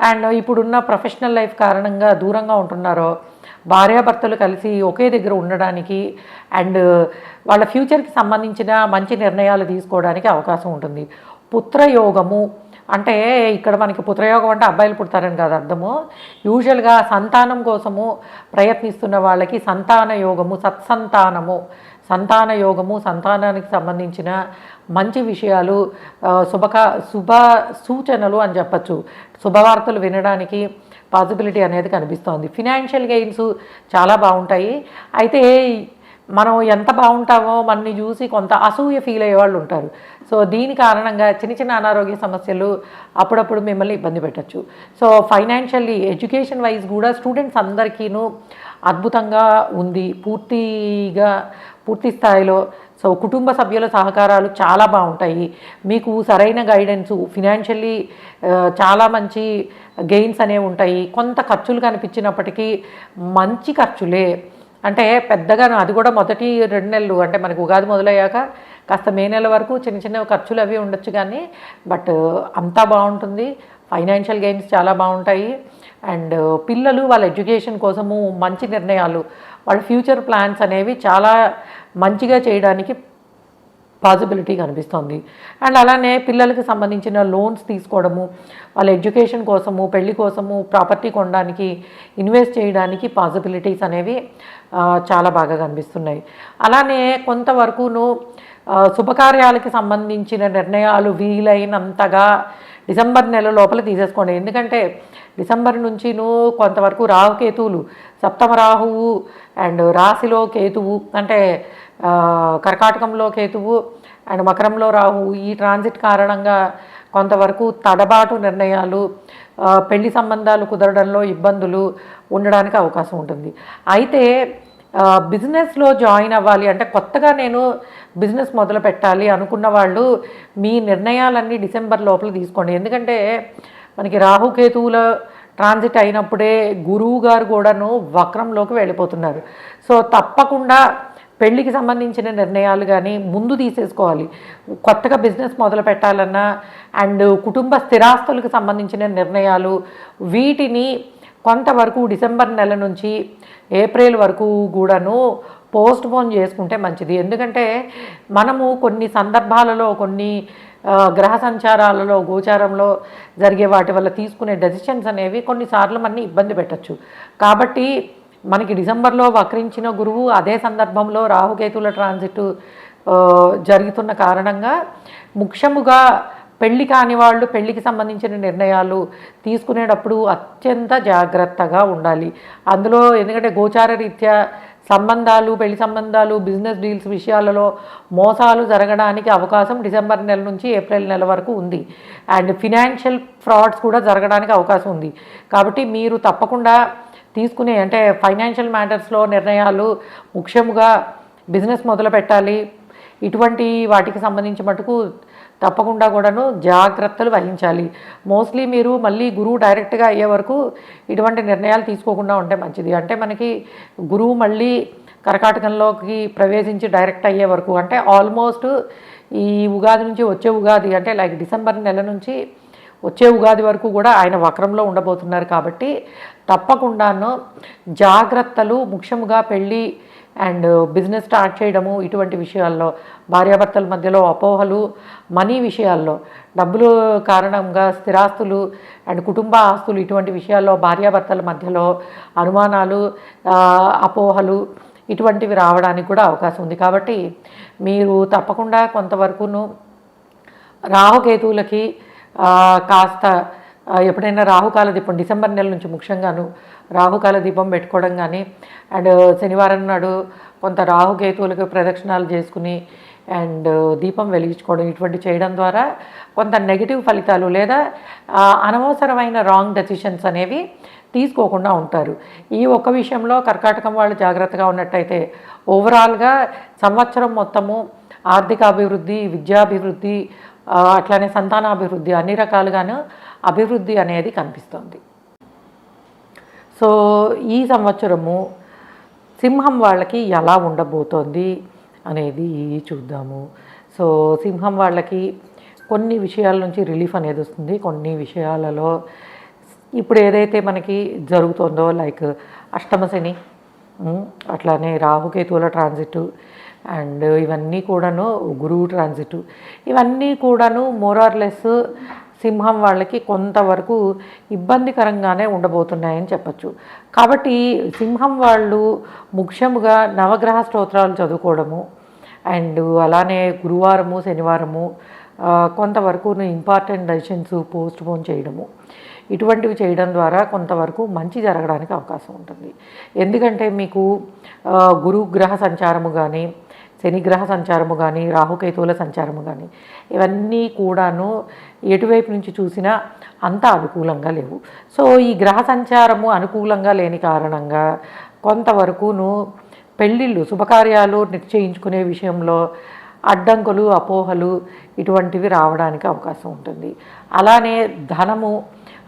అండ్ ఇప్పుడున్న ప్రొఫెషనల్ లైఫ్ కారణంగా దూరంగా ఉంటున్నారో భార్యాభర్తలు కలిసి ఒకే దగ్గర ఉండడానికి అండ్ వాళ్ళ ఫ్యూచర్కి సంబంధించిన మంచి నిర్ణయాలు తీసుకోవడానికి అవకాశం ఉంటుంది. పుత్రయోగము అంటే ఇక్కడ మనకి పుత్రయోగం అంటే అబ్బాయిలు పుడతారని కాదు అర్థము. యూజువల్గా సంతానం కోసము ప్రయత్నిస్తున్న వాళ్ళకి సంతాన యోగము, సంతాన యోగము, సంతానానికి సంబంధించిన మంచి విషయాలు, శుభ సూచనలు అని చెప్పచ్చు. శుభవార్తలు వినడానికి పాసిబిలిటీ అనేది కనిపిస్తోంది. ఫినాన్షియల్ గెయిన్స్ చాలా బాగుంటాయి. అయితే మనం ఎంత బాగుంటామో మనని చూసి కొంత అసూయ ఫీల్ అయ్యే వాళ్ళు ఉంటారు. సో దీని కారణంగా చిన్న చిన్న అనారోగ్య సమస్యలు అప్పుడప్పుడు మిమ్మల్ని ఇబ్బంది పెట్టచ్చు. సో ఫైనాన్షియల్లీ, ఎడ్యుకేషన్ వైజ్ కూడా స్టూడెంట్స్ అందరికీను అద్భుతంగా ఉంది, పూర్తి స్థాయిలో. సో కుటుంబ సభ్యుల సహకారాలు చాలా బాగుంటాయి. మీకు సరైన గైడెన్సు, ఫినాన్షియల్లీ చాలా మంచి గెయిన్స్ అనేవి ఉంటాయి. కొంత ఖర్చులు కనిపించినప్పటికీ మంచి ఖర్చులే, అంటే పెద్దగా అది కూడా మొదటి 2 నెలలు అంటే మనకు ఉగాది మొదలయ్యాక కాస్త మే నెల వరకు చిన్న చిన్న ఖర్చులు అవి ఉండొచ్చు, కానీ బట్ అంతా బాగుంటుంది. ఫైనాన్షియల్ గెయిన్స్ చాలా బాగుంటాయి. అండ్ పిల్లలు వాళ్ళ ఎడ్యుకేషన్ కోసము మంచి నిర్ణయాలు, వాళ్ళ ఫ్యూచర్ ప్లాన్స్ అనేవి చాలా మంచిగా చేయడానికి పాసిబిలిటీ కనిపిస్తుంది. అండ్ అలానే పిల్లలకి సంబంధించిన లోన్స్ తీసుకోవడము, వాళ్ళ ఎడ్యుకేషన్ కోసము, పెళ్లి కోసము, ప్రాపర్టీ కొనడానికి, ఇన్వెస్ట్ చేయడానికి పాసిబిలిటీస్ అనేవి చాలా బాగా కనిపిస్తున్నాయి. అలానే కొంతవరకును శుభకార్యాలకి సంబంధించిన నిర్ణయాలు వీలైనంతగా డిసెంబర్ నెల లోపల తీసేసుకోండి. ఎందుకంటే డిసెంబర్ నుంచి కొంతవరకు రాహుకేతువులు, సప్తమ రాహువు అండ్ రాశిలో కేతువు అంటే కర్కాటకంలో కేతువు అండ్ మకరంలో రాహువు, ఈ ట్రాన్సిట్ కారణంగా కొంతవరకు తడబాటు నిర్ణయాలు, పెళ్లి సంబంధాలు కుదరడంలో ఇబ్బందులు ఉండడానికి అవకాశం ఉంటుంది. అయితే బిజినెస్లో జాయిన్ అవ్వాలి అంటే, కొత్తగా నేను బిజినెస్ మొదలు పెట్టాలి అనుకున్న వాళ్ళు మీ నిర్ణయాలన్నీ డిసెంబర్ లోపల తీసుకోండి. ఎందుకంటే మనకి రాహుకేతువుల ట్రాన్సిట్ అయినప్పుడే గురువు గారు కూడాను వక్రంలోకి వెళ్ళిపోతున్నారు. సో తప్పకుండా పెళ్ళికి సంబంధించిన నిర్ణయాలు కానీ ముందు తీసేసుకోవాలి. కొత్తగా బిజినెస్ మొదలు పెట్టాలన్నా అండ్ కుటుంబ స్థిరాస్తులకు సంబంధించిన నిర్ణయాలు, వీటిని కొంతవరకు డిసెంబర్ నెల నుంచి ఏప్రిల్ వరకు కూడాను పోస్ట్ పోన్ చేసుకుంటే మంచిది. ఎందుకంటే మనము కొన్ని సందర్భాలలో కొన్ని గ్రహ సంచారాలలో గోచారంలో జరిగే వాటి వల్ల తీసుకునే డెసిషన్స్ అనేవి కొన్నిసార్లు మనని ఇబ్బంది పెట్టచ్చు. కాబట్టి మనకి డిసెంబర్లో వక్రించిన గురువు అదే సందర్భంలో రాహుకేతుల ట్రాన్సిట్ జరుగుతున్న కారణంగా ముఖ్యముగా పెళ్లి కాని వాళ్ళు పెళ్లికి సంబంధించిన నిర్ణయాలు తీసుకునేటప్పుడు అత్యంత జాగ్రత్తగా ఉండాలి. అందులో ఎందుకంటే గోచార రీత్యా సంబంధాలు, పెళ్లి సంబంధాలు, బిజినెస్ డీల్స్ విషయాలలో మోసాలు జరగడానికి అవకాశం డిసెంబర్ నెల నుంచి ఏప్రిల్ నెల వరకు ఉంది. అండ్ ఫినాన్షియల్ ఫ్రాడ్స్ కూడా జరగడానికి అవకాశం ఉంది. కాబట్టి మీరు తప్పకుండా తీసుకునే అంటే ఫైనాన్షియల్ మ్యాటర్స్లో నిర్ణయాలు, ముఖ్యంగా బిజినెస్ మొదలు పెట్టాలి, ఇటువంటి వాటికి సంబంధించి మటుకు తప్పకుండా కూడాను జాగ్రత్తలు వహించాలి. మోస్ట్లీ మీరు మళ్ళీ గురువు డైరెక్ట్గా అయ్యే వరకు ఇటువంటి నిర్ణయాలు తీసుకోకుండా ఉంటే మంచిది. అంటే మనకి గురువు మళ్ళీ కర్కాటకంలోకి ప్రవేశించి డైరెక్ట్ అయ్యే వరకు అంటే ఆల్మోస్ట్ ఈ ఉగాది నుంచి వచ్చే ఉగాది అంటే లైక్ డిసెంబర్ నెల నుంచి వచ్చే ఉగాది వరకు కూడా ఆయన వక్రంలో ఉండబోతున్నారు. కాబట్టి తప్పకుండాను జాగ్రత్తలు, ముఖ్యంగా పెళ్ళి అండ్ బిజినెస్ స్టార్ట్ చేయడము, ఇటువంటి విషయాల్లో భార్యాభర్తల మధ్యలో అపోహలు, మనీ విషయాల్లో డబ్బులు కారణంగా స్థిరాస్తులు అండ్ కుటుంబ ఆస్తులు, ఇటువంటి విషయాల్లో భార్యాభర్తల మధ్యలో అనుమానాలు, అపోహలు ఇటువంటివి రావడానికి కూడా అవకాశం ఉంది. కాబట్టి మీరు తప్పకుండా కొంతవరకును రాహుకేతువులకి కాస్త ఎప్పుడైనా రాహుకాల దీపం డిసెంబర్ నెల నుంచి ముఖ్యంగాను రాహుకాల దీపం పెట్టుకోవడం కానీ అండ్ శనివారం నాడు కొంత రాహుకేతువులకు ప్రదక్షిణాలు చేసుకుని అండ్ దీపం వెలిగించుకోవడం ఇటువంటి చేయడం ద్వారా కొంత నెగిటివ్ ఫలితాలు లేదా అనవసరమైన రాంగ్ డెసిషన్స్ అనేవి తీసుకోకుండా ఉంటారు. ఈ ఒక్క విషయంలో కర్కాటకం వాళ్ళు జాగ్రత్తగా ఉన్నట్టయితే ఓవరాల్గా సంవత్సరం మొత్తము ఆర్థిక అభివృద్ధి, విద్యాభివృద్ధి, అట్లానే సంతానాభివృద్ధి అన్ని రకాలుగాను అభివృద్ధి అనేది కనిపిస్తుంది. సో ఈ సంవత్సరము సింహం వాళ్ళకి ఎలా ఉండబోతోంది అనేది చూద్దాము. సో సింహం వాళ్ళకి కొన్ని విషయాల నుంచి రిలీఫ్ అనేది వస్తుంది. కొన్ని విషయాలలో ఇప్పుడు ఏదైతే మనకి జరుగుతుందో లైక్ అష్టమ శని, అట్లానే రాహుకేతువుల ట్రాన్సిట్ అండ్ ఇవన్నీ కూడాను గురువు ట్రాన్సిట్, ఇవన్నీ కూడాను మోరార్లెస్ సింహం వాళ్ళకి కొంతవరకు ఇబ్బందికరంగానే ఉండబోతున్నాయని చెప్పచ్చు. కాబట్టి సింహం వాళ్ళు ముఖ్యముగా నవగ్రహ స్తోత్రాలు చదువుకోవడము అండ్ అలానే గురువారము, శనివారము కొంతవరకు ఇంపార్టెంట్ డెసిషన్స్ పోస్ట్ పోన్ చేయడము, ఇటువంటివి చేయడం ద్వారా కొంతవరకు మంచి జరగడానికి అవకాశం ఉంటుంది. ఎందుకంటే మీకు గురుగ్రహ సంచారము కానీ, శనిగ్రహ సంచారము కానీ, రాహుకేతువుల సంచారము కానీ ఇవన్నీ కూడాను ఎటువైపు నుంచి చూసినా అంత అనుకూలంగా లేవు. సో ఈ గ్రహ సంచారము అనుకూలంగా లేని కారణంగా కొంతవరకును పెళ్ళిళ్ళు, శుభకార్యాలు నిశ్చయించుకునే విషయంలో అడ్డంకులు, అపోహలు ఇటువంటివి రావడానికి అవకాశం ఉంటుంది. అలానే ధనము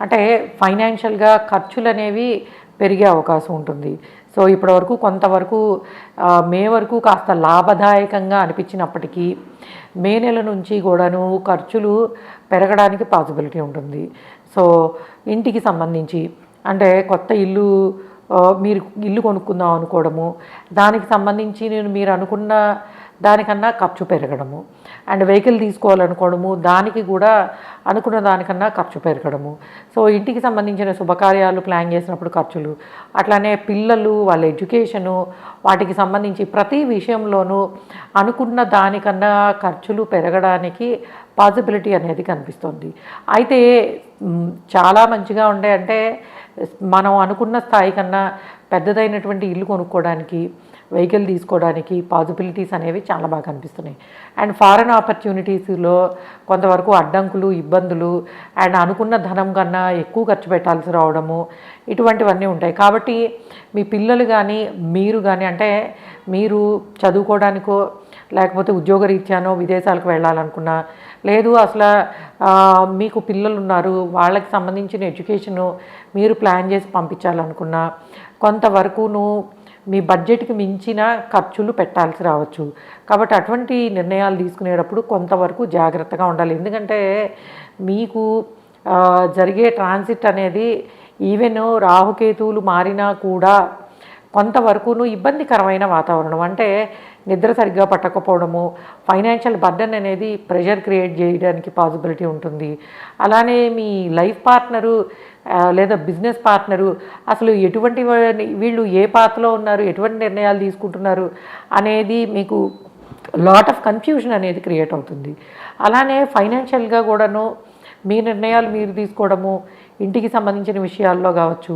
అంటే ఫైనాన్షియల్గా ఖర్చులు అనేవి పెరిగే అవకాశం ఉంటుంది. సో ఇప్పటివరకు కొంతవరకు మే వరకు కాస్త లాభదాయకంగా అనిపించినప్పటికీ మే నెల నుంచి కూడాను ఖర్చులు పెరగడానికి పాసిబిలిటీ ఉంటుంది. సో ఇంటికి సంబంధించి అంటే కొత్త ఇల్లు మీరు ఇల్లు కొనుక్కుందాం అనుకోవడము, దానికి సంబంధించి మీరు అనుకున్న దానికన్నా ఖర్చు పెరగడము అండ్ వెహికల్ తీసుకోవాలనుకోవడము, దానికి కూడా అనుకున్న దానికన్నా ఖర్చు పెరగడము. సో ఇంటికి సంబంధించిన శుభకార్యాలు ప్లాన్ చేసినప్పుడు ఖర్చులు, అట్లానే పిల్లలు వాళ్ళ ఎడ్యుకేషను, వాటికి సంబంధించి ప్రతి విషయంలోనూ అనుకున్న దానికన్నా ఖర్చులు పెరగడానికి పాసిబిలిటీ అనేది కనిపిస్తుంది. అయితే చాలా మంచిగా ఉండే అంటే మనం అనుకున్న స్థాయి కన్నా పెద్దదైనటువంటి ఇల్లు కొనుక్కోవడానికి, వెహికల్ తీసుకోవడానికి పాసిబిలిటీస్ అనేవి చాలా బాగా కనిపిస్తున్నాయి. అండ్ ఫారెన్ ఆపర్చునిటీస్లో కొంతవరకు అడ్డంకులు, ఇబ్బందులు అండ్ అనుకున్న ధనం కన్నా ఎక్కువ ఖర్చు పెట్టాల్సి రావడము ఇటువంటివన్నీ ఉంటాయి. కాబట్టి మీ పిల్లలు కానీ మీరు కానీ అంటే మీరు చదువుకోవడానికో లేకపోతే ఉద్యోగరీత్యానో విదేశాలకు వెళ్ళాలనుకున్నా, లేదు అసలు మీకు పిల్లలు ఉన్నారు వాళ్ళకి సంబంధించిన ఎడ్యుకేషను మీరు ప్లాన్ చేసి పంపించాలనుకున్నా కొంతవరకును మీ బడ్జెట్కి మించిన ఖర్చులు పెట్టాల్సి రావచ్చు. కాబట్టి అటువంటి నిర్ణయాలు తీసుకునేటప్పుడు కొంతవరకు జాగ్రత్తగా ఉండాలి. ఎందుకంటే మీకు జరిగే ట్రాన్సిట్ అనేది ఈవెన్ రాహుకేతువులు మారినా కూడా కొంతవరకును ఇబ్బందికరమైన వాతావరణం, అంటే నిద్ర సరిగ్గా పట్టకపోవడము, ఫైనాన్షియల్ బర్డెన్ అనేది ప్రెషర్ క్రియేట్ చేయడానికి పాసిబిలిటీ ఉంటుంది. అలానే మీ లైఫ్ పార్ట్నరు లేదా బిజినెస్ పార్ట్నరు అసలు ఎటువంటి వీళ్ళు ఏ పాత్రలో ఉన్నారు, ఎటువంటి నిర్ణయాలు తీసుకుంటున్నారు అనేది మీకు లాట్ ఆఫ్ కన్ఫ్యూజన్ అనేది క్రియేట్ అవుతుంది. అలానే ఫైనాన్షియల్గా కూడాను మీ నిర్ణయాలు మీరు తీసుకోవడము, ఇంటికి సంబంధించిన విషయాల్లో కావచ్చు,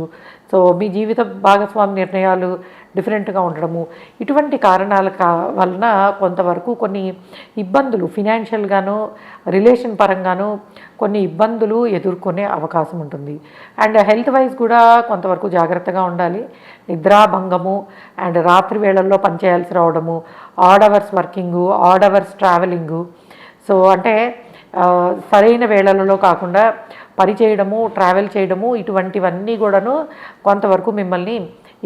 సో మీ జీవిత భాగస్వామి నిర్ణయాలు డిఫరెంట్గా ఉండడము, ఇటువంటి కారణాల వలన కొంతవరకు కొన్ని ఇబ్బందులు ఫినాన్షియల్గాను రిలేషన్ పరంగాను కొన్ని ఇబ్బందులు ఎదుర్కొనే అవకాశం ఉంటుంది. అండ్ హెల్త్ వైజ్ కూడా కొంతవరకు జాగ్రత్తగా ఉండాలి. నిద్రాభంగము అండ్ రాత్రి వేళల్లో పనిచేయాల్సి రావడము, add hours working, add hours travelling, so అంటే సరైన వేళలలో కాకుండా పని చేయడము, ట్రావెల్ చేయడము, ఇటువంటివన్నీ కూడాను కొంతవరకు మిమ్మల్ని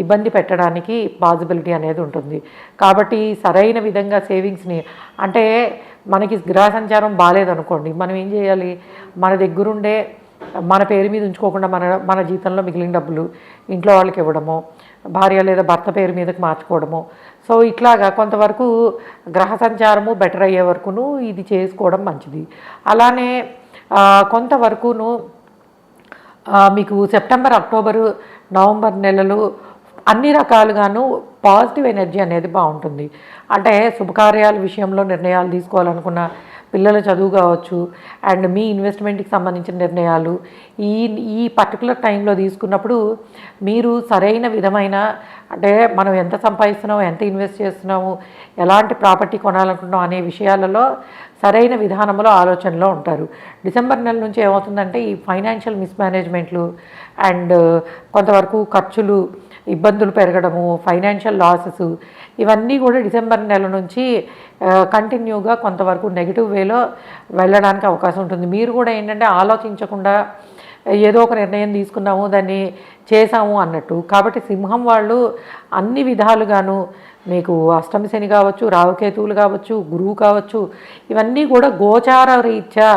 ఇబ్బంది పెట్టడానికి పాసిబిలిటీ అనేది ఉంటుంది. కాబట్టి సరైన విధంగా సేవింగ్స్ని, అంటే మనకి గ్రహ సంచారం బాగాలేదనుకోండి, మనం ఏం చేయాలి, మన దగ్గరుండే మన పేరు మీద ఉంచుకోకుండా మన జీతంలో మిగిలిన డబ్బులు ఇంట్లో వాళ్ళకి ఇవ్వడము, భార్య లేదా భర్త పేరు మీదకి మార్చుకోవడము, సో ఇట్లాగా కొంతవరకు గ్రహ సంచారము బెటర్ అయ్యే వరకును ఇది చేసుకోవడం మంచిది. అలానే కొంతవరకును మీకు సెప్టెంబర్, అక్టోబరు, నవంబర్ నెలలు అన్ని రకాలుగాను పాజిటివ్ ఎనర్జీ అనేది బాగుంటుంది. అంటే శుభకార్యాల విషయంలో నిర్ణయాలు తీసుకోవాలనుకున్న, పిల్లల చదువు కావచ్చు, అండ్ మీ ఇన్వెస్ట్మెంట్కి సంబంధించిన నిర్ణయాలు ఈ ఈ పర్టికులర్ టైంలో తీసుకున్నప్పుడు మీరు సరైన విధమైన, అంటే మనం ఎంత సంపాదిస్తున్నాము, ఎంత ఇన్వెస్ట్ చేస్తున్నాము, ఎలాంటి ప్రాపర్టీ కొనాలనుకుంటున్నాం అనే విషయాలలో సరైన విధానంలో ఆలోచనలో ఉంటారు. డిసెంబర్ నెల నుంచి ఏమవుతుందంటే ఈ ఫైనాన్షియల్ మిస్మేనేజ్మెంట్లు అండ్ కొంతవరకు ఖర్చులు, ఇబ్బందులు పెరగడము, ఫైనాన్షియల్ లాసెస్, ఇవన్నీ కూడా డిసెంబర్ నెల నుంచి కంటిన్యూగా కొంతవరకు నెగిటివ్ వేలో వెళ్ళడానికి అవకాశం ఉంటుంది. మీరు కూడా ఏంటంటే ఆలోచించకుండా ఏదో ఒక నిర్ణయం తీసుకున్నాము, దాన్ని చేసాము అన్నట్టు. కాబట్టి సింహం వాళ్ళు అన్ని విధాలుగాను మీకు అష్టమి శని కావచ్చు, రాహుకేతువులు కావచ్చు, గురువు కావచ్చు, ఇవన్నీ కూడా గోచార రీత్యా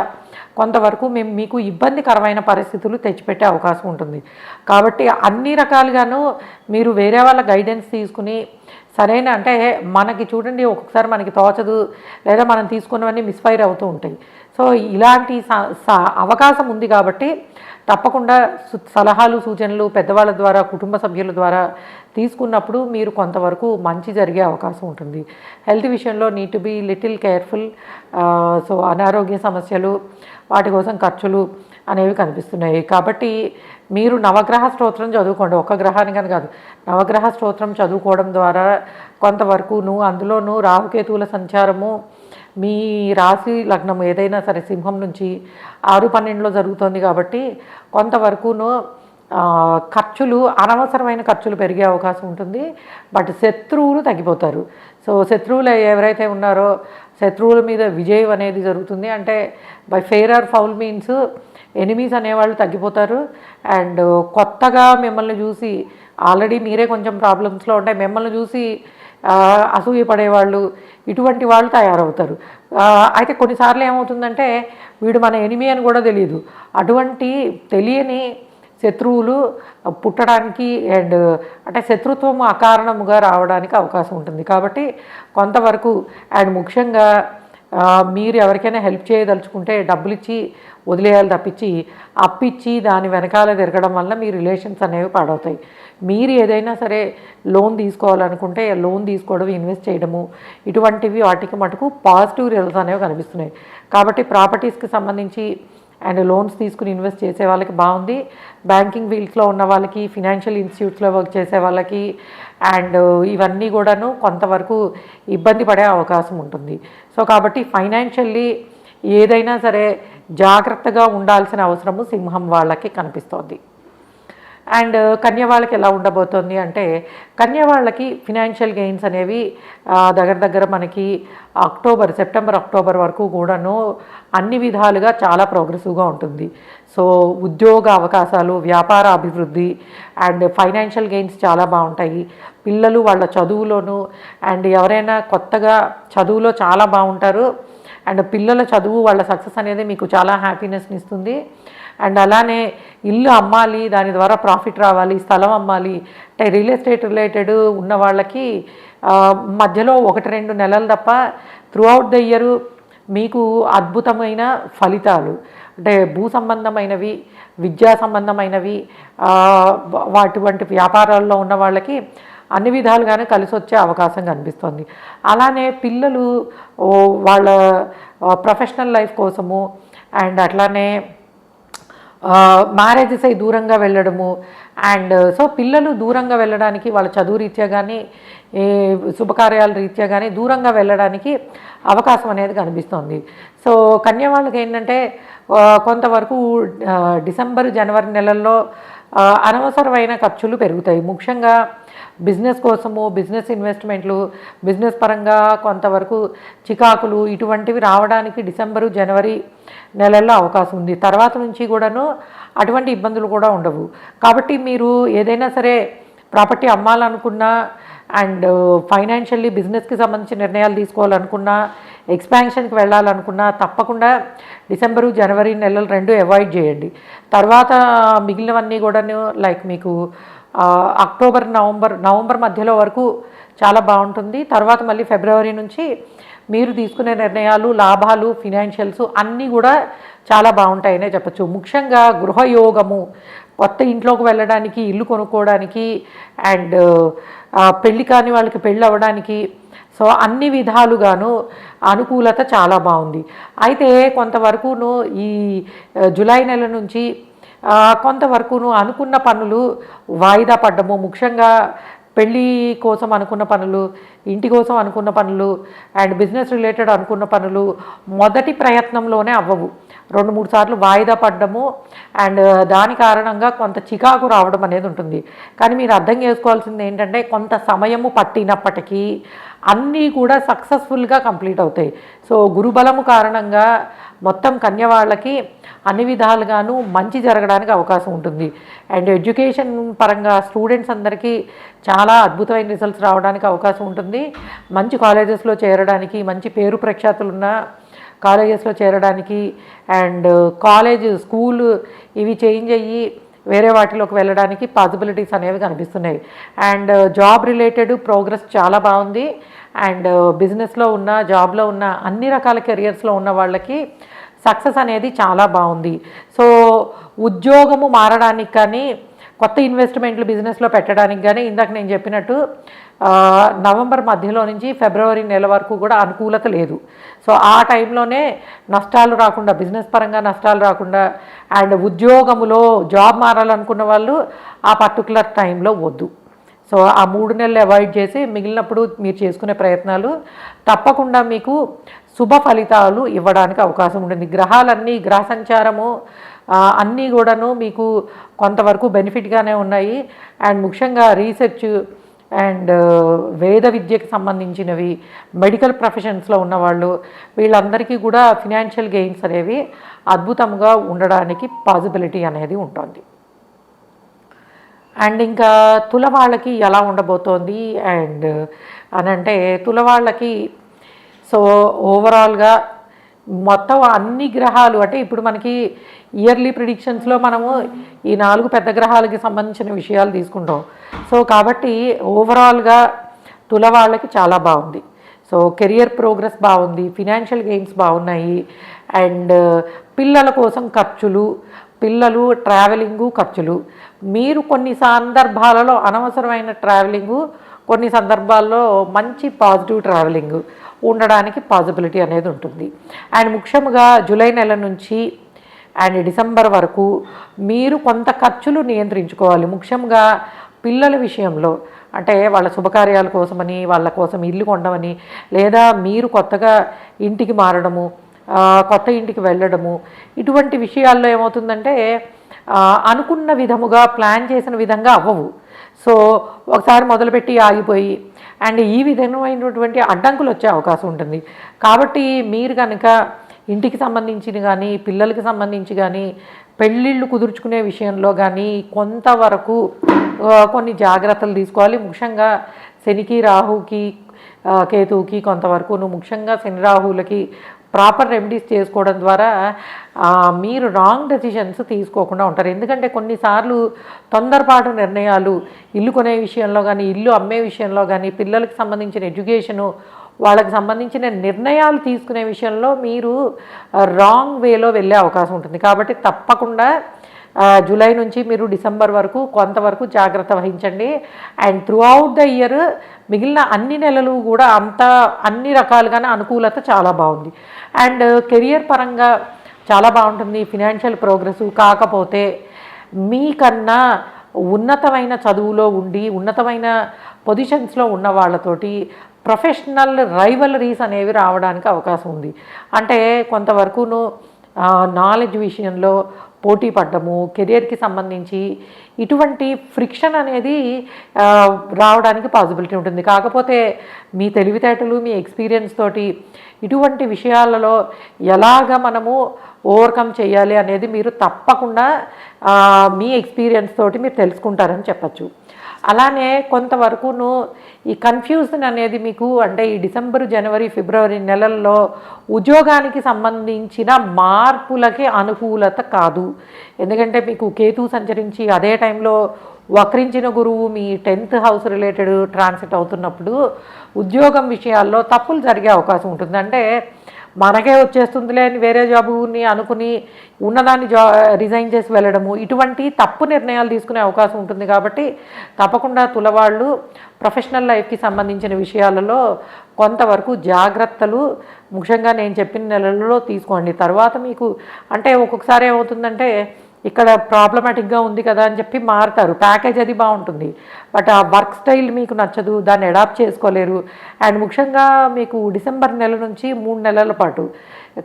కొంతవరకు మీకు ఇబ్బందికరమైన పరిస్థితులు తెచ్చిపెట్టే అవకాశం ఉంటుంది. కాబట్టి అన్ని రకాలుగాను మీరు వేరే వాళ్ళ గైడెన్స్ తీసుకుని సరైన, అంటే మనకి చూడండి ఒక్కొక్కసారి మనకి తోచదు, లేదా మనం తీసుకున్నవన్నీ మిస్ఫైర్ అవుతూ ఉంటాయి. సో ఇలాంటి అవకాశం ఉంది కాబట్టి తప్పకుండా సలహాలు, సూచనలు పెద్దవాళ్ళ ద్వారా, కుటుంబ సభ్యుల ద్వారా తీసుకున్నప్పుడు మీరు కొంతవరకు మంచి జరిగే అవకాశం ఉంటుంది. హెల్త్ విషయంలో need to be little careful. So అనారోగ్య సమస్యలు, వాటి కోసం ఖర్చులు అనేవి కనిపిస్తున్నాయి. కాబట్టి మీరు నవగ్రహ స్తోత్రం చదువుకోండి, ఒక్క గ్రహానికని కాదు, నవగ్రహ స్తోత్రం చదువుకోవడం ద్వారా కొంతవరకును, అందులోనూ రాహుకేతువుల సంచారము మీ రాశి లగ్నం ఏదైనా సరే సింహం నుంచి 6-12లో జరుగుతుంది కాబట్టి కొంతవరకును ఖర్చులు, అనవసరమైన ఖర్చులు పెరిగే అవకాశం ఉంటుంది. బట్ శత్రువులు తగ్గిపోతారు. సో శత్రువులు ఎవరైతే ఉన్నారో శత్రువుల మీద విజయం అనేది జరుగుతుంది. అంటే by fair or foul means enemies అనేవాళ్ళు తగ్గిపోతారు. అండ్ కొత్తగా మిమ్మల్ని చూసి, ఆల్రెడీ మీరే కొంచెం ప్రాబ్లమ్స్లో ఉంటాయి, మిమ్మల్ని చూసి అసూయపడేవాళ్ళు, ఇటువంటి వాళ్ళు తయారవుతారు. అయితే కొన్నిసార్లు ఏమవుతుందంటే వీడు మన ఎనిమీ అని కూడా తెలియదు. అటువంటి తెలియని శత్రువులు పుట్టడానికి అండ్ అంటే శత్రుత్వం అకారణముగా రావడానికి అవకాశం ఉంటుంది. కాబట్టి కొంతవరకు అండ్ ముఖ్యంగా మీరు ఎవరికైనా హెల్ప్ చేయదలుచుకుంటే డబ్బులు ఇచ్చి వదిలేయాలి తప్పించి అప్పిచ్చి దాని వెనకాల తిరగడం వల్ల మీ రిలేషన్స్ అనేవి పాడవుతాయి. మీరు ఏదైనా సరే లోన్ తీసుకోవాలనుకుంటే లోన్ తీసుకోవడం, ఇన్వెస్ట్ చేయడము, ఇటువంటివి వాటికి మటుకు పాజిటివ్ రిజల్ట్స్ అనేవి కనిపిస్తున్నాయి. కాబట్టి ప్రాపర్టీస్కి సంబంధించి అండ్ లోన్స్ తీసుకుని ఇన్వెస్ట్ చేసే వాళ్ళకి బాగుంది. బ్యాంకింగ్ ఫీల్డ్స్లో ఉన్న వాళ్ళకి, ఫినాన్షియల్ ఇన్స్టిట్యూట్స్లో వర్క్ చేసే వాళ్ళకి అండ్ ఇవన్నీ కూడాను కొంతవరకు ఇబ్బంది పడే అవకాశం ఉంటుంది. సో కాబట్టి ఫైనాన్షియల్లీ ఏదైనా సరే జాగ్రత్తగా ఉండాల్సిన అవసరము సింహం వాళ్ళకి కనిపిస్తోంది. అండ్ కన్య వాళ్ళకి ఎలా ఉండబోతోంది అంటే, కన్య వాళ్ళకి ఫినాన్షియల్ గెయిన్స్ అనేవి దగ్గర మనకి సెప్టెంబర్ అక్టోబర్ వరకు కూడాను అన్ని విధాలుగా చాలా ప్రోగ్రెసివ్గా ఉంటుంది. సో ఉద్యోగ అవకాశాలు, వ్యాపార అభివృద్ధి అండ్ ఫైనాన్షియల్ గెయిన్స్ చాలా బాగుంటాయి. పిల్లలు వాళ్ళ చదువులోను అండ్ ఎవరైనా కొత్తగా చదువులో చాలా బాగుంటారు. అండ్ పిల్లల చదువు, వాళ్ళ సక్సెస్ అనేది మీకు చాలా హ్యాపీనెస్ని ఇస్తుంది. అండ్ అలానే ఇల్లు అమ్మాలి, దాని ద్వారా ప్రాఫిట్ రావాలి, స్థలం అమ్మాలి అంటే రియల్ ఎస్టేట్ రిలేటెడ్ ఉన్న వాళ్ళకి మధ్యలో 1-2 నెలలు తప్ప త్రూ అవుట్ ద ఇయర్ మీకు అద్భుతమైన ఫలితాలు అంటే భూ సంబంధమైనవి, విద్యా సంబంధమైనవి, వాటి వ్యాపారాల్లో ఉన్న వాళ్ళకి అన్ని విధాలుగానే కలిసి వచ్చే అవకాశం కనిపిస్తుంది. అలానే పిల్లలు వాళ్ళ ప్రొఫెషనల్ లైఫ్ కోసము అండ్ అట్లానే మ్యారేజెస్ అయి దూరంగా వెళ్ళడము అండ్ సో పిల్లలు దూరంగా వెళ్ళడానికి వాళ్ళ చదువు రీత్యా కానీ శుభకార్యాల రీత్యా కానీ దూరంగా వెళ్ళడానికి అవకాశం అనేది కనిపిస్తుంది. సో కన్య వాళ్ళకి ఏంటంటే కొంతవరకు డిసెంబర్ జనవరి నెలల్లో అనవసరమైన ఖర్చులు పెరుగుతాయి. ముఖ్యంగా బిజినెస్ కోసము, బిజినెస్ ఇన్వెస్ట్మెంట్లు, బిజినెస్ పరంగా కొంతవరకు చికాకులు ఇటువంటివి రావడానికి డిసెంబరు జనవరి నెలల్లో అవకాశం ఉంది. తర్వాత నుంచి కూడాను అటువంటి ఇబ్బందులు కూడా ఉండవు. కాబట్టి మీరు ఏదైనా సరే ప్రాపర్టీ అమ్మాలనుకున్నా అండ్ ఫైనాన్షియల్లీ బిజినెస్కి సంబంధించిన నిర్ణయాలు తీసుకోవాలనుకున్నా, ఎక్స్పాన్షన్కి వెళ్ళాలనుకున్నా తప్పకుండా డిసెంబరు జనవరి నెలలు 2 అవాయిడ్ చేయండి. తర్వాత మిగిలినవన్నీ కూడాను లైక్ మీకు అక్టోబర్ నవంబర్ మధ్యలో వరకు చాలా బాగుంటుంది. తర్వాత మళ్ళీ ఫిబ్రవరి నుంచి మీరు తీసుకునే నిర్ణయాలు, లాభాలు, ఫినాన్షియల్స్ అన్నీ కూడా చాలా బాగుంటాయనే చెప్పచ్చు. ముఖ్యంగా గృహయోగము, కొత్త ఇంట్లోకి వెళ్ళడానికి, ఇల్లు కొనుక్కోవడానికి అండ్ పెళ్ళి కాని వాళ్ళకి పెళ్ళి అవ్వడానికి సో అన్ని విధాలుగాను అనుకూలత చాలా బాగుంది. అయితే కొంతవరకును ఈ జూలై నెల నుంచి కొంతవరకును అనుకున్న పనులు వాయిదా పడ్డము, ముఖ్యంగా పెళ్ళి కోసం అనుకున్న పనులు, ఇంటి కోసం అనుకున్న పనులు అండ్ బిజినెస్ రిలేటెడ్ అనుకున్న పనులు మొదటి ప్రయత్నంలోనే అవ్వవు. 2-3 సార్లు వాయిదా పడ్డము అండ్ దాని కారణంగా కొంత చికాకు రావడం అనేది ఉంటుంది. కానీ మీరు అర్థం చేసుకోవాల్సింది ఏంటంటే కొంత సమయము పట్టినప్పటికీ అన్నీ కూడా సక్సెస్ఫుల్గా కంప్లీట్ అవుతాయి. సో గురుబలము కారణంగా మొత్తం కన్య వాళ్ళకి అన్ని విధాలుగాను మంచి జరగడానికి అవకాశం ఉంటుంది. అండ్ ఎడ్యుకేషన్ పరంగా స్టూడెంట్స్ అందరికీ చాలా అద్భుతమైన రిజల్ట్స్ రావడానికి అవకాశం ఉంటుంది. మంచి కాలేజెస్లో చేరడానికి, మంచి పేరు ప్రఖ్యాతులున్న కాలేజెస్లో చేరడానికి అండ్ స్కూల్ ఇవి చేంజ్ అయ్యి వేరే వాటిలోకి వెళ్ళడానికి పాసిబిలిటీస్ అనేవి కనిపిస్తున్నాయి. అండ్ జాబ్ రిలేటెడ్ ప్రోగ్రెస్ చాలా బాగుంది. అండ్ బిజినెస్లో ఉన్న, జాబ్లో ఉన్న, అన్ని రకాల కెరియర్స్లో ఉన్న వాళ్ళకి సక్సెస్ అనేది చాలా బాగుంది. సో ఉద్యోగము మారడానికి కానీ, కొత్త ఇన్వెస్ట్మెంట్లు బిజినెస్లో పెట్టడానికి కానీ ఇందాక నేను చెప్పినట్టు నవంబర్ మధ్యలో నుంచి ఫిబ్రవరి నెల వరకు కూడా అనుకూలత లేదు. సో ఆ టైంలోనే నష్టాలు రాకుండా, బిజినెస్ పరంగా నష్టాలు రాకుండా అండ్ ఉద్యోగములో జాబ్ మారాలనుకున్న వాళ్ళు ఆ పర్టికులర్ టైంలో వద్దు. సో ఆ 3 నెలలు అవాయిడ్ చేసి మిగిలినప్పుడు మీరు చేసుకునే ప్రయత్నాలు తప్పకుండా మీకు శుభ ఫలితాలు ఇవ్వడానికి అవకాశం ఉంటుంది. గ్రహాలన్నీ, గ్రహ సంచారము అన్నీ కూడాను మీకు కొంతవరకు బెనిఫిట్గానే ఉన్నాయి. అండ్ ముఖ్యంగా రీసెర్చ్ అండ్ వేద విద్యకి సంబంధించినవి, మెడికల్ ప్రొఫెషన్స్లో ఉన్నవాళ్ళు వీళ్ళందరికీ కూడా ఫినాన్షియల్ గెయిన్స్ అనేవి అద్భుతంగా ఉండడానికి పాసిబిలిటీ అనేది ఉంటుంది. అండ్ ఇంకా తుల వాళ్ళకి ఎలా ఉండబోతోంది అండ్ అనంటే తుల వాళ్ళకి సో ఓవరాల్గా మొత్తం అన్ని గ్రహాలు అంటే ఇప్పుడు మనకి ఇయర్లీ ప్రిడిక్షన్స్లో మనము ఈ 4 పెద్ద గ్రహాలకి సంబంధించిన విషయాలు తీసుకుంటాం. సో కాబట్టి ఓవరాల్గా తుల వాళ్ళకి చాలా బాగుంది. సో కెరియర్ ప్రోగ్రెస్ బాగుంది, ఫినాన్షియల్ గెయిన్స్ బాగున్నాయి అండ్ పిల్లల కోసం ఖర్చులు, పిల్లలు ట్రావెలింగు ఖర్చులు, మీరు కొన్ని సందర్భాలలో అనవసరమైన ట్రావెలింగు, కొన్ని సందర్భాల్లో మంచి పాజిటివ్ ట్రావెలింగ్ ఉండడానికి పాసిబిలిటీ అనేది ఉంటుంది. అండ్ ముఖ్యంగా జూలై నెల నుంచి అండ్ డిసెంబర్ వరకు మీరు కొంత ఖర్చులు నియంత్రించుకోవాలి. ముఖ్యంగా పిల్లల విషయంలో అంటే వాళ్ళ శుభకార్యాల కోసమని, వాళ్ళ కోసం ఇల్లు కొనడమని, లేదా మీరు కొత్తగా ఇంటికి మారడము, కొత్త ఇంటికి వెళ్ళడము, ఇటువంటి విషయాల్లో ఏమవుతుందంటే అనుకున్న విధముగా ప్లాన్ చేసిన విధంగా అవ్వవు. సో ఒకసారి మొదలుపెట్టి ఆగిపోయి అండ్ ఈ విధమైనటువంటి అడ్డంకులు వచ్చే అవకాశం ఉంటుంది. కాబట్టి మీరు కనుక ఇంటికి సంబంధించిన కానీ, పిల్లలకి సంబంధించి కానీ, పెళ్ళిళ్ళు కుదుర్చుకునే విషయంలో కానీ కొంతవరకు కొన్ని జాగ్రత్తలు తీసుకోవాలి. ముఖ్యంగా శనికి, రాహుకి, కేతువుకి కొంతవరకు, ముఖ్యంగా శని రాహువులకి ప్రాపర్ రెమెడీస్ చేసుకోవడం ద్వారా మీరు రాంగ్ డెసిషన్స్ తీసుకోకుండా ఉంటారు. ఎందుకంటే కొన్నిసార్లు తొందరపాటు నిర్ణయాలు ఇల్లు కొనే విషయంలో కానీ, ఇల్లు అమ్మే విషయంలో కానీ, పిల్లలకు సంబంధించిన ఎడ్యుకేషను, వాళ్ళకి సంబంధించిన నిర్ణయాలు తీసుకునే విషయంలో మీరు రాంగ్ వేలో వెళ్ళే అవకాశం ఉంటుంది. కాబట్టి తప్పకుండా జూలై నుంచి మీరు డిసెంబర్ వరకు కొంతవరకు జాగ్రత్త వహించండి. And through out the year మిగిలిన అన్ని నెలలు కూడా అన్ని రకాలుగానే అనుకూలత చాలా బాగుంది. అండ్ కెరియర్ పరంగా చాలా బాగుంటుంది, ఫినాన్షియల్ ప్రోగ్రెస్. కాకపోతే మీకన్నా ఉన్నతమైన చదువులో ఉండి ఉన్నతమైన పొజిషన్స్లో ఉన్న వాళ్ళతోటి ప్రొఫెషనల్ రైవలరీస్ అనేవి రావడానికి అవకాశం ఉంది. అంటే కొంతవరకును నాలెడ్జ్ విషయంలో పోటీ పడ్డము, కెరియర్కి సంబంధించి ఇటువంటి ఫ్రిక్షన్ అనేది రావడానికి పాసిబిలిటీ ఉంటుంది. కాకపోతే మీ తెలివితేటలు, మీ ఎక్స్పీరియన్స్ తోటి ఇటువంటి విషయాలలో ఎలాగ మనము ఓవర్కమ్ చేయాలి అనేది మీరు తప్పకుండా మీ ఎక్స్పీరియన్స్ తోటి మీరు తెలుసుకుంటారని చెప్పచ్చు. అలానే కొంతవరకును ఈ కన్ఫ్యూజన్ అనేది మీకు అంటే ఈ డిసెంబర్, జనవరి, ఫిబ్రవరి నెలల్లో ఉద్యోగానికి సంబంధించిన మార్పులకి అనుకూలత కాదు. ఎందుకంటే మీకు కేతు సంచరించి అదే టైంలో వక్రించిన గురువు మీ 10th హౌస్ రిలేటెడ్ ట్రాన్సిట్ అవుతున్నప్పుడు ఉద్యోగం విషయాల్లో తప్పులు జరిగే అవకాశం ఉంటుంది. అంటే మనకే వచ్చేస్తుందిలే అని వేరే జాబుని అనుకుని ఉన్నదాన్ని రిజైన్ చేసి వెళ్ళడము, ఇటువంటి తప్పు నిర్ణయాలు తీసుకునే అవకాశం ఉంటుంది. కాబట్టి తప్పకుండా తులవాళ్ళు ప్రొఫెషనల్ లైఫ్కి సంబంధించిన విషయాలలో కొంతవరకు జాగ్రత్తలు ముఖ్యంగా నేను చెప్పిన నెలలలో తీసుకోండి. తర్వాత మీకు అంటే ఒక్కొక్కసారి ఏమవుతుందంటే ఇక్కడ ప్రాబ్లమాటిక్గా ఉంది కదా అని చెప్పి మారుతారు, ప్యాకేజ్ అది బాగుంటుంది, బట్ ఆ వర్క్ స్టైల్ మీకు నచ్చదు, దాన్ని అడాప్ట్ చేసుకోలేరు. అండ్ ముఖ్యంగా మీకు డిసెంబర్ నెల నుంచి 3 నెలల పాటు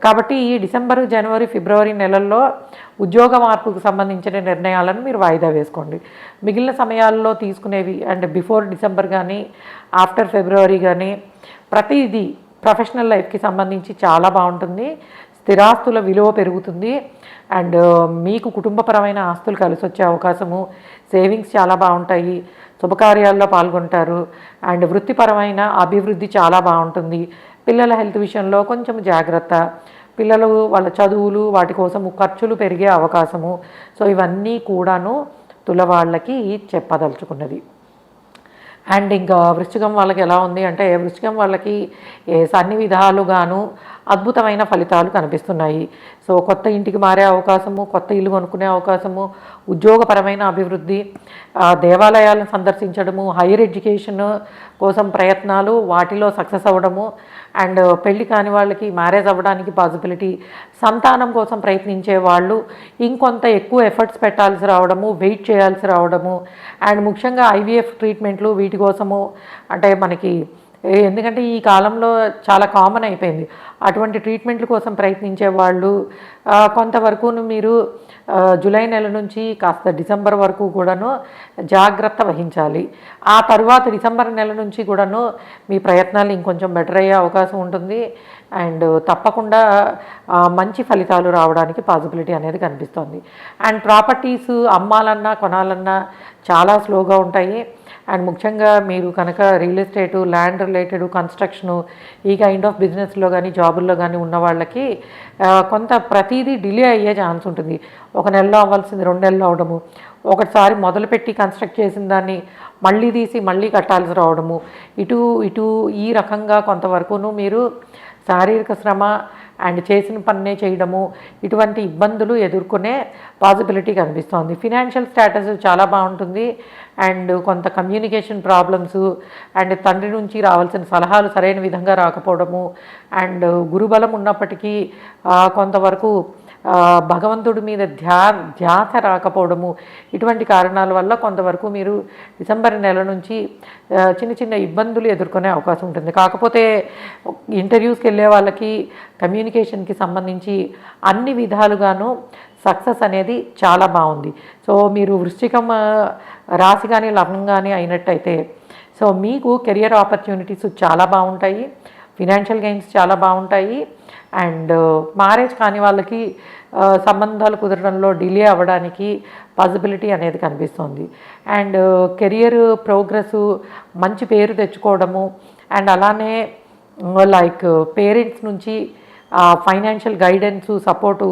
కాబట్టి ఈ డిసెంబర్, జనవరి, ఫిబ్రవరి నెలల్లో ఉద్యోగ మార్పుకు సంబంధించిన నిర్ణయాలను మీరు వాయిదా వేసుకోండి. మిగిలిన సమయాల్లో తీసుకునేవి అండ్ బిఫోర్ డిసెంబర్ కానీ ఆఫ్టర్ ఫిబ్రవరి కానీ ప్రతిదీ ప్రొఫెషనల్ లైఫ్కి సంబంధించి చాలా బాగుంటుంది. స్థిరాస్తుల విలువ పెరుగుతుంది అండ్ మీకు కుటుంబపరమైన ఆస్తులు కలిసి వచ్చే అవకాశము, సేవింగ్స్ చాలా బాగుంటాయి, శుభకార్యాల్లో పాల్గొంటారు అండ్ వృత్తిపరమైన అభివృద్ధి చాలా బాగుంటుంది. పిల్లల హెల్త్ విషయంలో కొంచెం జాగ్రత్త, పిల్లలు వాళ్ళ చదువులు వాటి కోసం ఖర్చులు పెరిగే అవకాశము. సో ఇవన్నీ కూడాను తులవాళ్ళకి చెప్పదలుచుకున్నది. అండ్ ఇంకా వృశ్చికం వాళ్ళకి ఎలా ఉంది అంటే వృశ్చికం వాళ్ళకి అన్ని విధాలుగాను అద్భుతమైన ఫలితాలు కనిపిస్తున్నాయి. సో కొత్త ఇంటికి మారే అవకాశము, కొత్త ఇల్లు కొనుక్కునే అవకాశము, ఉద్యోగపరమైన అభివృద్ధి, దేవాలయాలను సందర్శించడము, హైయర్ ఎడ్యుకేషన్ కోసం ప్రయత్నాలు వాటిలో సక్సెస్ అవ్వడము అండ్ పెళ్లి కాని వాళ్ళకి మ్యారేజ్ అవ్వడానికి పాసిబిలిటీ, సంతానం కోసం ప్రయత్నించే వాళ్ళు ఇంకొంత ఎక్కువ ఎఫర్ట్స్ పెట్టాల్సి రావడము, వెయిట్ చేయాల్సి రావడము అండ్ ముఖ్యంగా ఐవీఎఫ్ ట్రీట్మెంట్లు వీటి కోసము అంటే మనకి ఎందుకంటే ఈ కాలంలో చాలా కామన్ అయిపోయింది. అటువంటి ట్రీట్మెంట్ల కోసం ప్రయత్నించే వాళ్ళు కొంతవరకు మీరు జూలై నెల నుంచి కాస్త డిసెంబర్ వరకు కూడాను జాగ్రత్త వహించాలి. ఆ తర్వాత డిసెంబర్ నెల నుంచి కూడాను మీ ప్రయత్నాలు ఇంకొంచెం బెటర్ అయ్యే అవకాశం ఉంటుంది అండ్ తప్పకుండా మంచి ఫలితాలు రావడానికి పాసిబిలిటీ అనేది కనిపిస్తుంది. అండ్ ప్రాపర్టీస్ అమ్మాలన్నా కొనాలన్నా చాలా స్లోగా ఉంటాయి. అండ్ ముఖ్యంగా మీరు కనుక real estate, land related, construction ఈ కైండ్ ఆఫ్ బిజినెస్లో కానీ జాబుల్లో కానీ ఉన్న వాళ్ళకి కొంత ప్రతిదీ డిలే అయ్యే ఛాన్స్ ఉంటుంది. 1 నెలలో అవ్వాల్సింది 2 నెలలు అవడము, ఒకసారి మొదలుపెట్టి కన్స్ట్రక్ట్ చేసిన దాన్ని మళ్ళీ తీసి మళ్ళీ కట్టాల్సి రావడము, ఇటు ఈ రకంగా కొంతవరకును మీరు శారీరక శ్రమ అండ్ చేసిన పన్నే చేయడము ఇటువంటి ఇబ్బందులు ఎదుర్కొనే పాసిబిలిటీ కనిపిస్తోంది. ఫినాన్షియల్ స్టేటస్ చాలా బాగుంటుంది అండ్ కొంత కమ్యూనికేషన్ ప్రాబ్లమ్స్ అండ్ తండ్రి నుంచి రావాల్సిన సలహాలు సరైన విధంగా రాకపోవడము అండ్ గురుబలం ఉన్నప్పటికీ కొంతవరకు భగవంతుడి మీద ధ్యాస రాకపోవడము ఇటువంటి కారణాల వల్ల కొంతవరకు మీరు డిసెంబర్ నెల నుంచి చిన్న చిన్న ఇబ్బందులు ఎదుర్కొనే అవకాశం ఉంటుంది. కాకపోతే ఇంటర్వ్యూస్కి వెళ్ళే వాళ్ళకి కమ్యూనికేషన్కి సంబంధించి అన్ని విధాలుగాను సక్సెస్ అనేది చాలా బాగుంది. సో మీరు వృశ్చికం రాశి కానీ లగ్నం కానీ అయినట్టయితే సో మీకు కెరియర్ ఆపర్చునిటీస్ చాలా బాగుంటాయి, ఫినాన్షియల్ గెయిన్స్ చాలా బాగుంటాయి అండ్ మ్యారేజ్ కాని వాళ్ళకి సంబంధాలు కుదరడంలో డిలే అవ్వడానికి పాసిబిలిటీ అనేది కనిపిస్తుంది. అండ్ కెరియర్ ప్రోగ్రెస్, మంచి పేరు తెచ్చుకోవడము అండ్ అలానే లైక్ పేరెంట్స్ నుంచి ఫైనాన్షియల్ గైడెన్సు, సపోర్టు,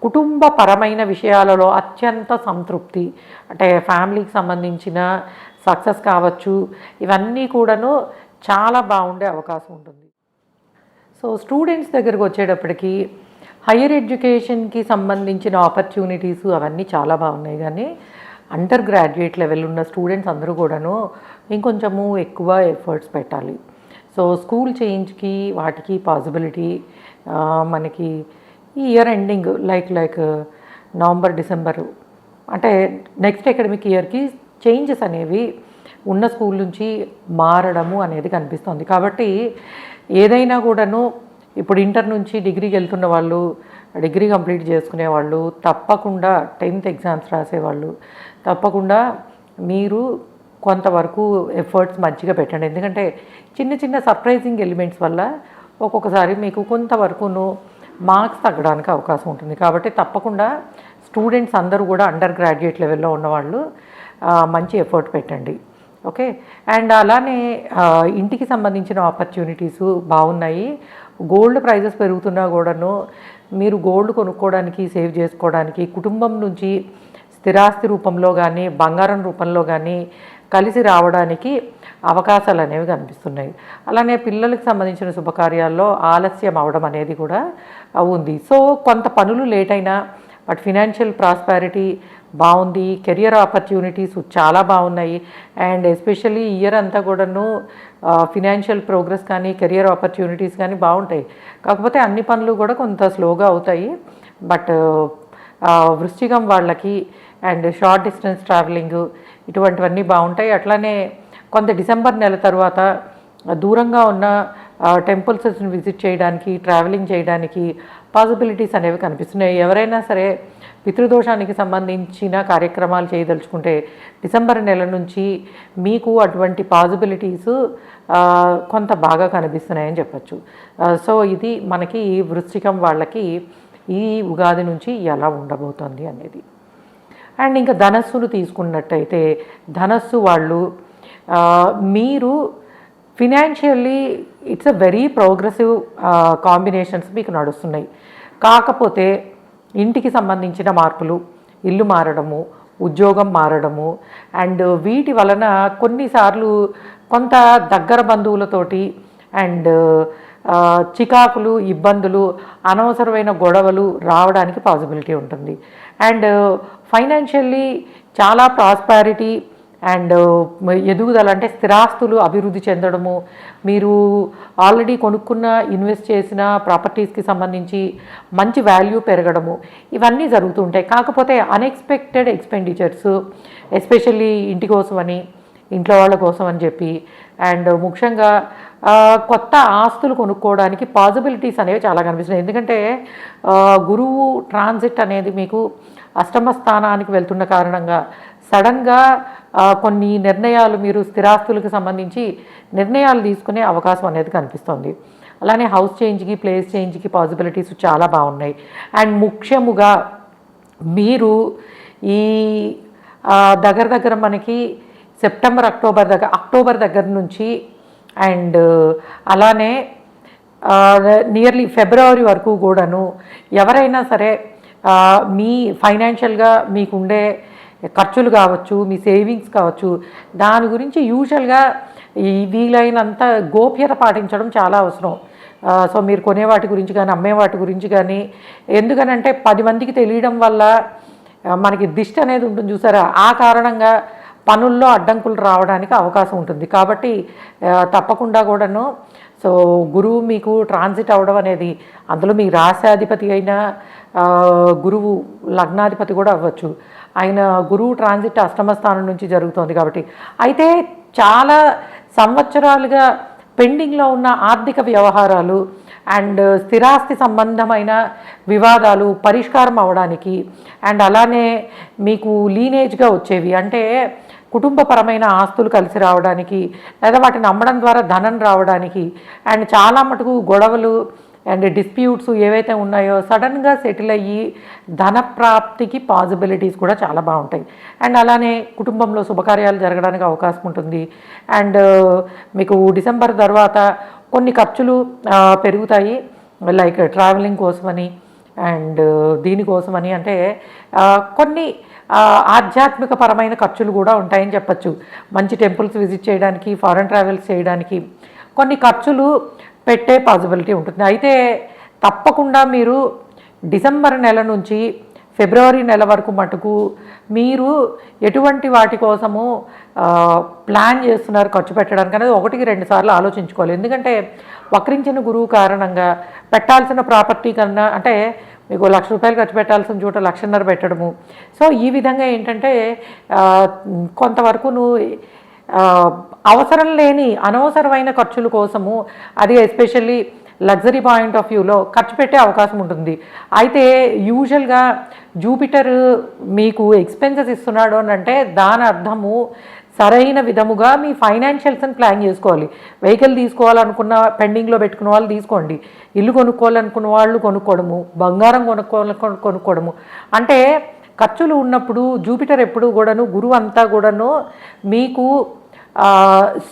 కుటుంబపరమైన విషయాలలో అత్యంత సంతృప్తి, అంటే ఫ్యామిలీకి సంబంధించిన సక్సెస్ కావచ్చు, ఇవన్నీ కూడాను చాలా బాగుండే అవకాశం ఉంటుంది. సో స్టూడెంట్స్ దగ్గరకు వచ్చేటప్పటికి హయ్యర్ ఎడ్యుకేషన్కి సంబంధించిన ఆపర్చునిటీసు అవన్నీ చాలా బాగున్నాయి, కానీ అండర్ గ్రాడ్యుయేట్ లెవెల్ ఉన్న స్టూడెంట్స్ అందరూ కూడాను ఇంకొంచెము ఎక్కువ ఎఫర్ట్స్ పెట్టాలి. సో స్కూల్ చేంజ్కి వాటికి పాసిబిలిటీ మనకి ఈ year ending like November December, అంటే నెక్స్ట్ అకాడమిక్ ఇయర్కి చేంజెస్ అనేవి ఉన్న స్కూల్ నుంచి మారడము అనేది కనిపిస్తుంది. కాబట్టి ఏదైనా కూడాను ఇప్పుడు ఇంటర్ నుంచి డిగ్రీకి వెళ్తున్న వాళ్ళు, డిగ్రీ కంప్లీట్ చేసుకునే వాళ్ళు, తప్పకుండా 10th ఎగ్జామ్స్ రాసేవాళ్ళు తప్పకుండా మీరు కొంతవరకు ఎఫర్ట్స్ మంచిగా పెట్టండి. ఎందుకంటే చిన్న చిన్న సర్ప్రైజింగ్ ఎలిమెంట్స్ వల్ల ఒక్కొక్కసారి మీకు కొంతవరకును మార్క్స్ తగ్గడానికి అవకాశం ఉంటుంది. కాబట్టి తప్పకుండా స్టూడెంట్స్ అందరూ కూడా అండర్ గ్రాడ్యుయేట్ లెవెల్లో ఉన్నవాళ్ళు మంచి ఎఫర్ట్ పెట్టండి. ఓకే. అండ్ అలానే ఇంటికి సంబంధించిన ఆపర్చునిటీస్ బాగున్నాయి. గోల్డ్ ప్రైజెస్ పెరుగుతున్నా కూడాను మీరు గోల్డ్ కొనుక్కోవడానికి, సేవ్ చేసుకోవడానికి, కుటుంబం నుంచి స్థిరాస్తి రూపంలో కానీ బంగారం రూపంలో కానీ కలిసి రావడానికి అవకాశాలు అనేవి కనిపిస్తున్నాయి. అలానే పిల్లలకు సంబంధించిన శుభకార్యాల్లో ఆలస్యం అవడం అనేది కూడా ఉంది. సో కొంత పనులు లేట్ అయినా బట్ ఫినాన్షియల్ ప్రాస్పారిటీ బాగుంది, కెరియర్ ఆపర్చునిటీస్ చాలా బాగున్నాయి. అండ్ ఎస్పెషల్లీ ఇయర్ అంతా కూడాను ఫినాన్షియల్ ప్రోగ్రెస్ కానీ కెరియర్ ఆపర్చునిటీస్ కానీ బాగుంటాయి. కాకపోతే అన్ని పనులు కూడా కొంత స్లోగా అవుతాయి. బట్ వృశ్చికం వాళ్ళకి అండ్ షార్ట్ డిస్టెన్స్ ట్రావెలింగ్ ఇటువంటివన్నీ బాగుంటాయి. అట్లానే కొంత డిసెంబర్ నెల తర్వాత దూరంగా ఉన్న టెంపుల్స్ని విజిట్ చేయడానికి, ట్రావెలింగ్ చేయడానికి పాసిబిలిటీస్ అనేవి కనిపిస్తున్నాయి. ఎవరైనా సరే పితృదోషానికి సంబంధించిన కార్యక్రమాలు చేయదలుచుకుంటే డిసెంబర్ నెల నుంచి మీకు అటువంటి పాసిబిలిటీస్ కొంత బాగా కనిపిస్తున్నాయని చెప్పచ్చు. సో ఇది మనకి వృశ్చికం వాళ్ళకి ఈ ఉగాది నుంచి ఎలా ఉండబోతోంది అనేది. అండ్ ఇంకా ధనస్సును తీసుకున్నట్టయితే ధనస్సు వాళ్ళు మీరు financially it's a very progressive combinations మీకు నడుస్తున్నాయి. కాకపోతే ఇంటికి సంబంధించిన మార్పులు, ఇల్లు మారడము, ఉద్యోగం మారడము అండ్ వీటి వలన కొన్నిసార్లు కొంత దగ్గర బంధువులతోటి అండ్ చికాకులు, ఇబ్బందులు, అనవసరమైన గొడవలు రావడానికి పాసిబిలిటీ ఉంటుంది. అండ్ ఫైనాన్షియల్లీ చాలా ప్రాస్పారిటీ అండ్ ఎదుగుదల, అంటే స్థిరాస్తులు అభివృద్ధి చెందడము, మీరు ఆల్రెడీ కొనుక్కున్న ఇన్వెస్ట్ చేసిన ప్రాపర్టీస్కి సంబంధించి మంచి వాల్యూ పెరగడము, ఇవన్నీ జరుగుతుంటాయి. కాకపోతే అన్ఎక్స్పెక్టెడ్ ఎక్స్పెండిచర్స్ ఎస్పెషల్లీ ఇంటి కోసమని, ఇంట్లో వాళ్ళ కోసం అని చెప్పి అండ్ ముఖ్యంగా కొత్త ఆస్తులు కొనుక్కోవడానికి పాసిబిలిటీస్ అనేవి చాలా కనిపిస్తున్నాయి. ఎందుకంటే గురువు ట్రాన్సిట్ అనేది మీకు అష్టమ స్థానానికి వెళ్తున్న కారణంగా సడన్గా కొన్ని నిర్ణయాలు, మీరు స్థిరాస్తులకు సంబంధించి నిర్ణయాలు తీసుకునే అవకాశం అనేది కనిపిస్తుంది. అలానే హౌస్ చేంజ్కి, ప్లేస్ చేంజ్కి పాసిబిలిటీస్ చాలా బాగున్నాయి. అండ్ ముఖ్యముగా మీరు ఈ దగ్గర మనకి సెప్టెంబర్, అక్టోబర్ దగ్గర నుంచి అండ్ అలానే నియర్లీ ఫిబ్రవరి వరకు కూడాను ఎవరైనా సరే మీ ఫైనాన్షియల్గా మీకుండే ఖర్చులు కావచ్చు, మీ సేవింగ్స్ కావచ్చు, దాని గురించి యూజువల్గా వీలైనంత గోప్యత పాటించడం చాలా అవసరం. సో మీరు కొనే వాటి గురించి కానీ, అమ్మే వాటి గురించి కానీ, ఎందుకనంటే 10 మందికి తెలియడం వల్ల మనకి దిష్టి అనేది ఉంటుంది చూసారా, ఆ కారణంగా పనుల్లో అడ్డంకులు రావడానికి అవకాశం ఉంటుంది. కాబట్టి తప్పకుండా కూడాను సో గురువు మీకు ట్రాన్సిట్ అవ్వడం అనేది, అందులో మీ రాశ్యాధిపతి అయిన గురువు లగ్నాధిపతి కూడా అవ్వచ్చు, ఆయన గురువు ట్రాన్సిట్ అష్టమ స్థానం నుంచి జరుగుతుంది. కాబట్టి అయితే చాలా సంవత్సరాలుగా పెండింగ్లో ఉన్న ఆర్థిక వ్యవహారాలు అండ్ స్థిరాస్తి సంబంధమైన వివాదాలు పరిష్కారం అవ్వడానికి అండ్ అలానే మీకు లీనేజ్గా వచ్చేవి, అంటే కుటుంబపరమైన ఆస్తులు కలిసి రావడానికి లేదా వాటిని అమ్మడం ద్వారా ధనం రావడానికి అండ్ చాలా మటుకు గొడవలు అండ్ డిస్ప్యూట్స్ ఏవైతే ఉన్నాయో సడన్గా సెటిల్ అయ్యి ధన ప్రాప్తికి పాసిబిలిటీస్ కూడా చాలా బాగుంటాయి. అండ్ అలానే కుటుంబంలో శుభకార్యాలు జరగడానికి అవకాశం ఉంటుంది. అండ్ మీకు డిసెంబర్ తర్వాత కొన్ని ఖర్చులు పెరుగుతాయి. లైక్ ట్రావెలింగ్ కోసమని అండ్ దీనికోసమని అంటే కొన్ని ఆధ్యాత్మిక పరమైన ఖర్చులు కూడా ఉంటాయని చెప్పచ్చు. మంచి టెంపుల్స్ విజిట్ చేయడానికి, ఫారెన్ ట్రావెల్స్ చేయడానికి కొన్ని ఖర్చులు పెట్టే పాసిబిలిటీ ఉంటుంది. అయితే తప్పకుండా మీరు డిసెంబర్ నెల నుంచి ఫిబ్రవరి నెల వరకు మటుకు మీరు ఎటువంటి వాటి కోసము ప్లాన్ చేస్తున్నారు ఖర్చు పెట్టడానికి అనేది 1-2 సార్లు ఆలోచించుకోవాలి. ఎందుకంటే వక్రించిన గురువు కారణంగా పెట్టాల్సిన ప్రాపర్టీ కన్నా అంటే మీకు ₹1,00,000 ఖర్చు పెట్టాల్సిన చోట 1,50,000 పెట్టడము. సో ఈ విధంగా ఏంటంటే కొంతవరకు నువ్వు అవసరం లేని అనవసరమైన ఖర్చుల కోసము అది ఎస్పెషల్లీ లగ్జరీ పాయింట్ ఆఫ్ వ్యూలో ఖర్చు పెట్టే అవకాశం ఉంటుంది. అయితే యూజువల్గా జూపిటర్ మీకు ఎక్స్పెన్సెస్ ఇస్తున్నాడు అని అంటే దాని అర్థము సరైన విధముగా మీ ఫైనాన్షియల్స్ని ప్లాన్ చేసుకోవాలి. వెహికల్ తీసుకోవాలనుకున్న పెండింగ్లో పెట్టుకున్న వాళ్ళు తీసుకోండి, ఇల్లు కొనుక్కోవాలనుకున్న వాళ్ళు కొనుక్కోవడము, బంగారం కొనుక్కోవడము. అంటే ఖర్చులు ఉన్నప్పుడు జూపిటర్ ఎప్పుడు కూడాను గురువు అంతా కూడాను మీకు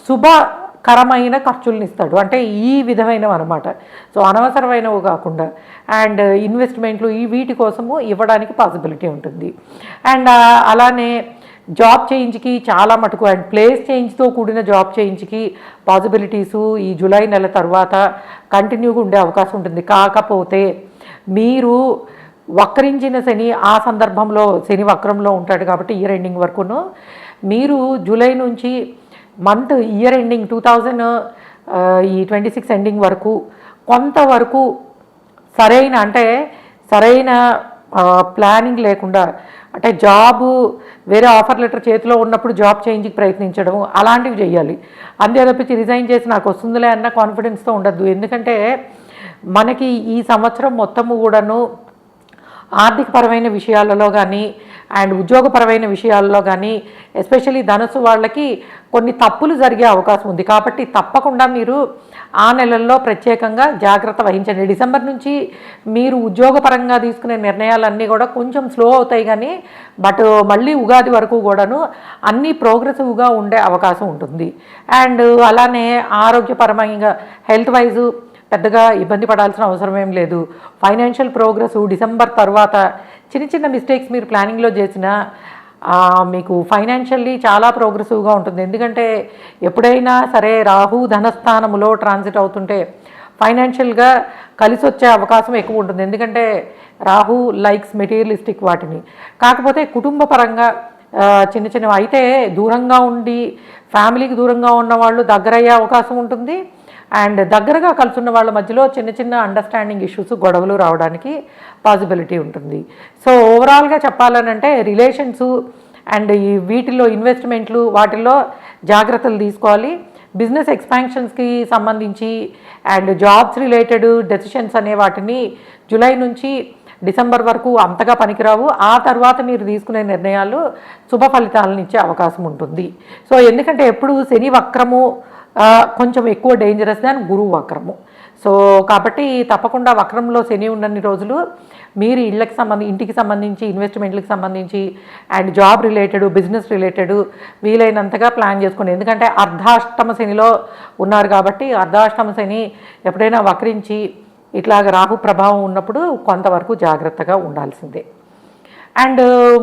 శుభకరమైన ఖర్చులను ఇస్తాడు. అంటే ఈ విధమైనవి అనమాట. సో అనవసరమైనవి కాకుండా అండ్ ఇన్వెస్ట్మెంట్లు వీటి కోసము ఇవ్వడానికి పాసిబిలిటీ ఉంటుంది. అండ్ అలానే జాబ్ చేంజ్కి చాలా మటుకు అండ్ ప్లేస్ చేంజ్తో కూడిన జాబ్ చేంజ్కి పాసిబిలిటీసు ఈ జూలై నెల తర్వాత కంటిన్యూగా ఉండే అవకాశం ఉంటుంది. కాకపోతే మీరు వక్రించిన శని ఆ సందర్భంలో శని వక్రంలో ఉంటాడు కాబట్టి ఇయర్ ఎండింగ్ వరకును మీరు జూలై నుంచి మంత్ ఇయర్ ఎండింగ్ 2026 ఎండింగ్ వరకు కొంతవరకు సరైన ప్లానింగ్ లేకుండా అంటే జాబు వేరే ఆఫర్ లెటర్ చేతిలో ఉన్నప్పుడు జాబ్ చేంజ్కి ప్రయత్నించడం అలాంటివి చేయాలి. అంతే తప్పించి రిజైన్ చేసి నాకు వస్తుందిలే అన్న కాన్ఫిడెన్స్తో ఉండద్దు. ఎందుకంటే మనకి ఈ సంవత్సరం మొత్తము కూడాను ఆర్థికపరమైన విషయాలలో కానీ అండ్ ఉద్యోగపరమైన విషయాల్లో కానీ ఎస్పెషల్లీ ధనుసు వాళ్ళకి కొన్ని తప్పులు జరిగే అవకాశం ఉంది. కాబట్టి తప్పకుండా మీరు ఆ నెలల్లో ప్రత్యేకంగా జాగ్రత్త వహించండి. డిసెంబర్ నుంచి మీరు ఉద్యోగపరంగా తీసుకునే నిర్ణయాలన్నీ కూడా కొంచెం స్లో అవుతాయి కానీ బట్ మళ్ళీ ఉగాది వరకు కూడాను అన్నీ ప్రోగ్రెసివ్గా ఉండే అవకాశం ఉంటుంది. అండ్ అలానే ఆరోగ్యపరమైన హెల్త్ వైజు పెద్దగా ఇబ్బంది పడాల్సిన అవసరం ఏం లేదు. ఫైనాన్షియల్ ప్రోగ్రెస్ డిసెంబర్ తర్వాత చిన్న మిస్టేక్స్ మీరు ప్లానింగ్లో చేసినా మీకు ఫైనాన్షియల్లీ చాలా ప్రోగ్రెసివ్గా ఉంటుంది. ఎందుకంటే ఎప్పుడైనా సరే రాహు ధనస్థానములో ట్రాన్సిట్ అవుతుంటే ఫైనాన్షియల్గా కలిసి వచ్చే అవకాశం ఎక్కువ ఉంటుంది. ఎందుకంటే రాహు లైక్స్ మెటీరియలిస్టిక్ వాటిని. కాకపోతే కుటుంబ పరంగా చిన్నవి అయితే దూరంగా ఉండి ఫ్యామిలీకి దూరంగా ఉన్న వాళ్ళు దగ్గరయ్యే అవకాశం ఉంటుంది. అండ్ దగ్గరగా కలుసున్న వాళ్ళ మధ్యలో చిన్న అండర్స్టాండింగ్ ఇష్యూస్ గొడవలు రావడానికి పాసిబిలిటీ ఉంటుంది. సో ఓవరాల్గా చెప్పాలనంటే రిలేషన్స్ అండ్ ఈ వీటిల్లో ఇన్వెస్ట్మెంట్లు వాటిల్లో జాగ్రత్తలు తీసుకోవాలి. బిజినెస్ ఎక్స్పాన్షన్స్కి సంబంధించి అండ్ జాబ్స్ రిలేటెడ్ డెసిషన్స్ అనే వాటిని జూలై నుంచి డిసెంబర్ వరకు అంతగా పనికిరావు. ఆ తర్వాత మీరు తీసుకునే నిర్ణయాలు శుభ ఫలితాలను ఇచ్చే అవకాశం ఉంటుంది. సో ఎందుకంటే ఎప్పుడు శని వక్రము కొంచెం ఎక్కువ డేంజరస్ దాన్ గురువు వక్రము. సో కాబట్టి తప్పకుండా వక్రంలో శని ఉన్నన్ని రోజులు మీరు ఇంటికి సంబంధించి ఇన్వెస్ట్మెంట్లకు సంబంధించి and job related business related వీలైనంతగా ప్లాన్ చేసుకోండి. ఎందుకంటే అర్ధాష్టమ శనిలో ఉన్నారు కాబట్టి అర్ధాష్టమ శని ఎప్పుడైనా వక్రించి ఇట్లాగ రాహు ప్రభావం ఉన్నప్పుడు కొంతవరకు జాగ్రత్తగా ఉండాల్సిందే. అండ్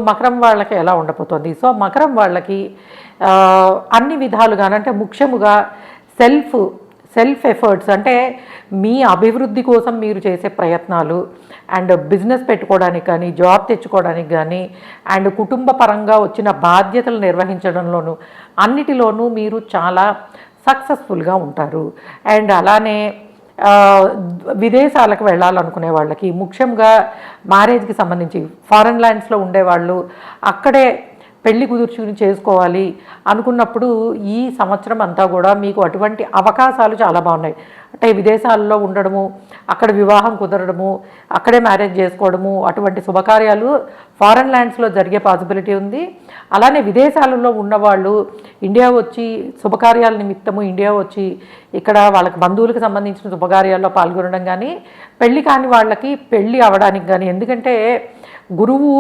మకరం వాళ్ళకి ఎలా ఉండబోతోంది? సో మకరం వాళ్ళకి అన్ని విధాలుగా అంటే ముఖ్యముగా సెల్ఫ్ ఎఫర్ట్స్ అంటే మీ అభివృద్ధి కోసం మీరు చేసే ప్రయత్నాలు అండ్ బిజినెస్ పెట్టుకోవడానికి కానీ జాబ్ తెచ్చుకోవడానికి కానీ అండ్ కుటుంబ పరంగా వచ్చిన బాధ్యతలు నిర్వహించడంలోనూ అన్నిటిలోనూ మీరు చాలా సక్సెస్ఫుల్గా ఉంటారు. అండ్ అలానే విదేశాలకు వెళ్ళాలనుకునే వాళ్ళకి ముఖ్యంగా మ్యారేజ్కి సంబంధించి ఫారెన్ ల్యాండ్స్లో ఉండేవాళ్ళు అక్కడే పెళ్లి కుదుర్చుకుని చేసుకోవాలి అనుకున్నప్పుడు ఈ సంవత్సరం అంతా కూడా మీకు అటువంటి అవకాశాలు చాలా బాగున్నాయి. అంటే విదేశాల్లో ఉండడము, అక్కడ వివాహం కుదరడము, అక్కడే మ్యారేజ్ చేసుకోవడము అటువంటి శుభకార్యాలు ఫారెన్ ల్యాండ్స్లో జరిగే పాసిబిలిటీ ఉంది. అలానే విదేశాలలో ఉన్నవాళ్ళు ఇండియా వచ్చి శుభకార్యాల నిమిత్తము ఇండియా వచ్చి ఇక్కడ వాళ్ళకి బంధువులకు సంబంధించిన శుభకార్యాల్లో పాల్గొనడం కానీ పెళ్ళి కాని వాళ్ళకి పెళ్ళి అవ్వడానికి కానీ ఎందుకంటే గురువు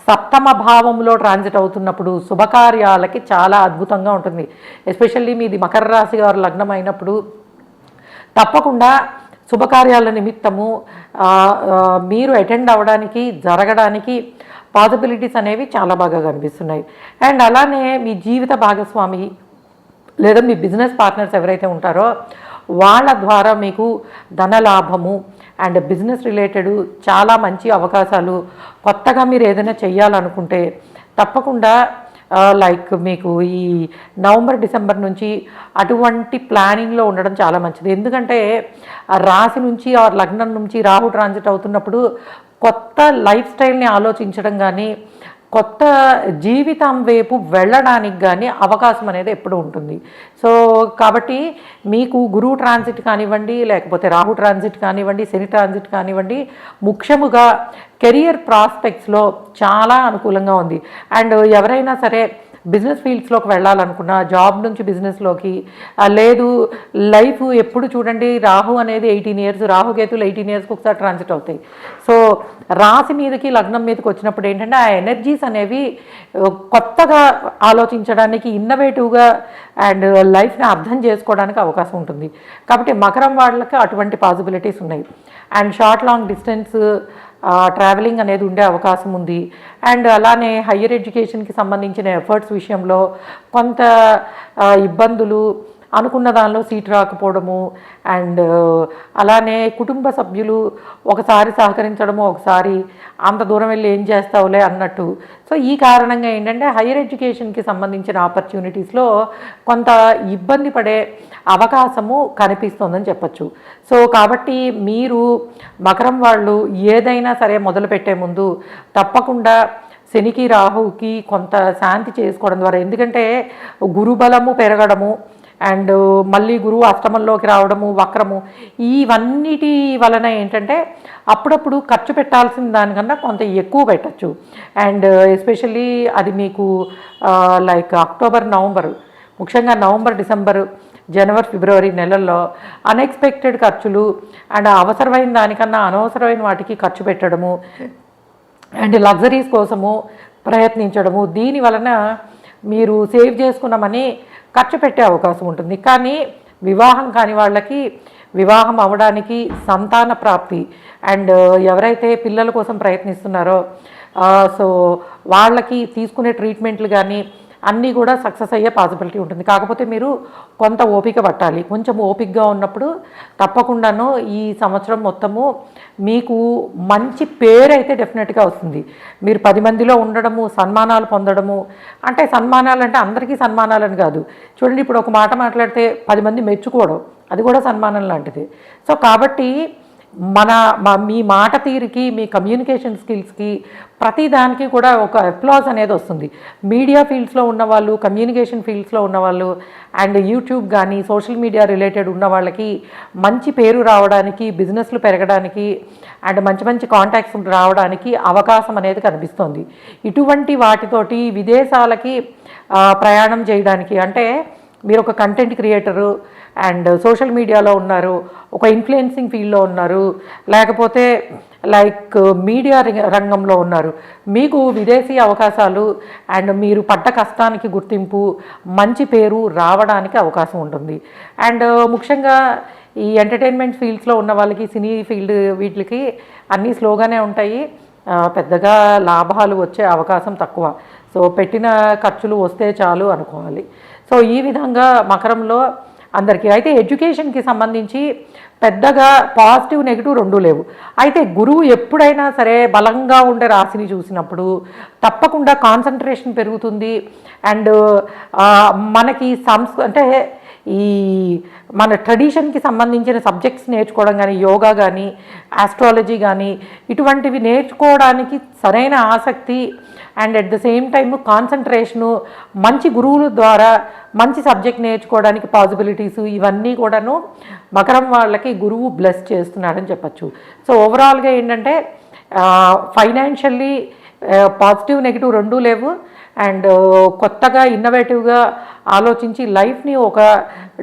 సప్తమ భావంలో ట్రాన్సిట్ అవుతున్నప్పుడు శుభకార్యాలకి చాలా అద్భుతంగా ఉంటుంది. ఎస్పెషల్లీ మీది మకర రాశి గారు లగ్నం అయినప్పుడు తప్పకుండా శుభకార్యాల నిమిత్తము మీరు అటెండ్ అవ్వడానికి జరగడానికి పాసిబిలిటీస్ అనేవి చాలా బాగా కనిపిస్తున్నాయి. అండ్ అలానే మీ జీవిత భాగస్వామి లేదా మీ బిజినెస్ పార్ట్నర్స్ ఎవరైతే ఉంటారో వాళ్ళ ద్వారా మీకు ధనలాభము అండ్ బిజినెస్ రిలేటెడ్ చాలా మంచి అవకాశాలు, కొత్తగా మీరు ఏదైనా చెయ్యాలనుకుంటే తప్పకుండా లైక్ మీకు ఈ నవంబర్ డిసెంబర్ నుంచి అటువంటి ప్లానింగ్లో ఉండడం చాలా మంచిది. ఎందుకంటే రాశి నుంచి ఆ లగ్నం నుంచి రాహు ట్రాన్సిట్ అవుతున్నప్పుడు కొత్త లైఫ్ స్టైల్ని ఆలోచించడం కానీ కొత్త జీవితం వైపు వెళ్ళడానికి కానీ అవకాశం అనేది ఎప్పుడు ఉంటుంది. సో కాబట్టి మీకు గురువు ట్రాన్సిట్ కానివ్వండి, లేకపోతే రాహు ట్రాన్సిట్ కానివ్వండి, శని ట్రాన్సిట్ కానివ్వండి, ముఖ్యముగా కెరియర్ ప్రాస్పెక్ట్స్లో చాలా అనుకూలంగా ఉంది. అండ్ ఎవరైనా సరే బిజినెస్ ఫీల్డ్స్లోకి వెళ్ళాలనుకున్నా, జాబ్ నుంచి బిజినెస్లోకి, లేదు లైఫ్ ఎప్పుడు చూడండి రాహు అనేది 18 ఇయర్స్, రాహుకేతులు 18 ఇయర్స్కి ఒకసారి ట్రాన్సిట్ అవుతాయి. సో రాశి మీదకి లగ్నం మీదకి వచ్చినప్పుడు ఏంటంటే ఆ ఎనర్జీస్ అనేవి కొత్తగా ఆలోచించడానికి, ఇన్నోవేటివ్గా అండ్ లైఫ్ని అర్థం చేసుకోవడానికి అవకాశం ఉంటుంది. కాబట్టి మకరం వాళ్ళకి అటువంటి పాసిబిలిటీస్ ఉన్నాయి. And short long distance travelling అనేది ఉండే అవకాశం ఉంది. అండ్ అలానే హయ్యర్ ఎడ్యుకేషన్కి సంబంధించిన ఎఫర్ట్స్ విషయంలో కొంత ఇబ్బందులు, అనుకున్న దానిలో సీట్ రాకపోవడము, అండ్ అలానే కుటుంబ సభ్యులు ఒకసారి సహకరించడము, ఒకసారి అంత దూరం వెళ్ళి ఏం చేస్తావులే అన్నట్టు. సో ఈ కారణంగా ఏంటంటే హైయర్ ఎడ్యుకేషన్కి సంబంధించిన ఆపర్చునిటీస్లో కొంత ఇబ్బంది పడే అవకాశము కనిపిస్తుందని చెప్పచ్చు. సో కాబట్టి మీరు మకరం వాళ్ళు ఏదైనా సరే మొదలుపెట్టే ముందు తప్పకుండా శనికి రాహుకి కొంత శాంతి చేసుకోవడం ద్వారా, ఎందుకంటే గురుబలము పెరగడము అండ్ మళ్ళీ గురువు అష్టమంలోకి రావడము, వక్రము, ఇవన్నిటి వలన ఏంటంటే అప్పుడప్పుడు ఖర్చు పెట్టాల్సిన దానికన్నా కొంత ఎక్కువ పెట్టచ్చు. అండ్ ఎస్పెషల్లీ అది మీకు లైక్ అక్టోబర్ నవంబర్, ముఖ్యంగా నవంబర్ డిసెంబర్ జనవరి ఫిబ్రవరి నెలల్లో అన్ఎక్స్పెక్టెడ్ ఖర్చులు అండ్ అవసరమైన దానికన్నా అనవసరమైన వాటికి ఖర్చు పెట్టడము అండ్ లగ్జరీస్ కోసము ప్రయత్నించడము, దీని వలన మీరు సేవ్ చేసుకున్నామని ఖర్చు పెట్టే అవకాశం ఉంటుంది. కానీ వివాహం కాని వాళ్ళకి వివాహం అవ్వడానికి, సంతాన ప్రాప్తి అండ్ ఎవరైతే పిల్లల కోసం ప్రయత్నిస్తున్నారో సో వాళ్ళకి తీసుకునే ట్రీట్మెంట్లు కానీ అన్నీ కూడా సక్సెస్ అయ్యే పాసిబిలిటీ ఉంటుంది. కాకపోతే మీరు కొంత ఓపిక పట్టాలి. కొంచెం ఓపికగా ఉన్నప్పుడు తప్పకుండాను ఈ సంవత్సరం మొత్తము మీకు మంచి పేరు అయితే డెఫినెట్గా వస్తుంది. మీరు 10 మందిలో ఉండడము, సన్మానాలు పొందడము, అంటే సన్మానాలు అంటే అందరికీ సన్మానాలని కాదు. చూడండి, ఇప్పుడు ఒక మాట మాట్లాడితే 10 మంది మెచ్చుకోవడం, అది కూడా సన్మానం లాంటిది. సో కాబట్టి మీ మాట తీరుకి, మీ కమ్యూనికేషన్ స్కిల్స్కి, ప్రతి దానికి కూడా ఒక అప్లాజ్ అనేది వస్తుంది. మీడియా ఫీల్డ్స్లో ఉన్నవాళ్ళు, కమ్యూనికేషన్ ఫీల్డ్స్లో ఉన్నవాళ్ళు అండ్ యూట్యూబ్ కానీ సోషల్ మీడియా రిలేటెడ్ ఉన్న వాళ్ళకి మంచి పేరు రావడానికి, బిజినెస్లు పెరగడానికి అండ్ మంచి మంచి కాంటాక్ట్స్ రావడానికి అవకాశం అనేది కనిపిస్తుంది. ఇటువంటి వాటితోటి విదేశాలకి ప్రయాణం చేయడానికి, అంటే మీరు ఒక కంటెంట్ క్రియేటరు అండ్ సోషల్ మీడియాలో ఉన్నారు, ఒక ఇన్ఫ్లుయెన్సింగ్ ఫీల్డ్లో ఉన్నారు, లేకపోతే లైక్ మీడియా రంగంలో ఉన్నారు, మీకు విదేశీ అవకాశాలు అండ్ మీరు పడ్డ కష్టానికి గుర్తింపు, మంచి పేరు రావడానికి అవకాశం ఉంటుంది. అండ్ ముఖ్యంగా ఈ ఎంటర్టైన్మెంట్ ఫీల్డ్స్లో ఉన్న వాళ్ళకి, సినీ ఫీల్డ్, వీటికి అన్నీ స్లోగానే ఉంటాయి, పెద్దగా లాభాలు వచ్చే అవకాశం తక్కువ. సో పెట్టిన ఖర్చులు వస్తే చాలు అనుకోవాలి. సో ఈ విధంగా మకరంలో అందరికీ అయితే ఎడ్యుకేషన్కి సంబంధించి పెద్దగా పాజిటివ్ నెగిటివ్ రెండూ లేవు. అయితే గురువు ఎప్పుడైనా సరే బలంగా ఉండే రాశిని చూసినప్పుడు తప్పకుండా కాన్సన్ట్రేషన్ పెరుగుతుంది. అండ్ మనకి అంటే ఈ మన ట్రెడిషన్కి సంబంధించిన సబ్జెక్ట్స్ నేర్చుకోవడం కానీ, యోగా కానీ, ఆస్ట్రాలజీ కానీ ఇటువంటివి నేర్చుకోవడానికి సరైన ఆసక్తి and at the same time concentration, మంచి గురువుల ద్వారా మంచి సబ్జెక్ట్ నేర్చుకోవడానికి పాసిబిలిటీసు, ఇవన్నీ కూడాను మకరం వాళ్ళకి గురువు బ్లెస్ చేస్తున్నాడని చెప్పచ్చు. సో ఓవరాల్గా ఏంటంటే ఫైనాన్షియల్లీ పాజిటివ్ నెగిటివ్ రెండూ లేవు. అండ్ కొత్తగా ఇన్నోవేటివ్గా ఆలోచించి లైఫ్ని ఒక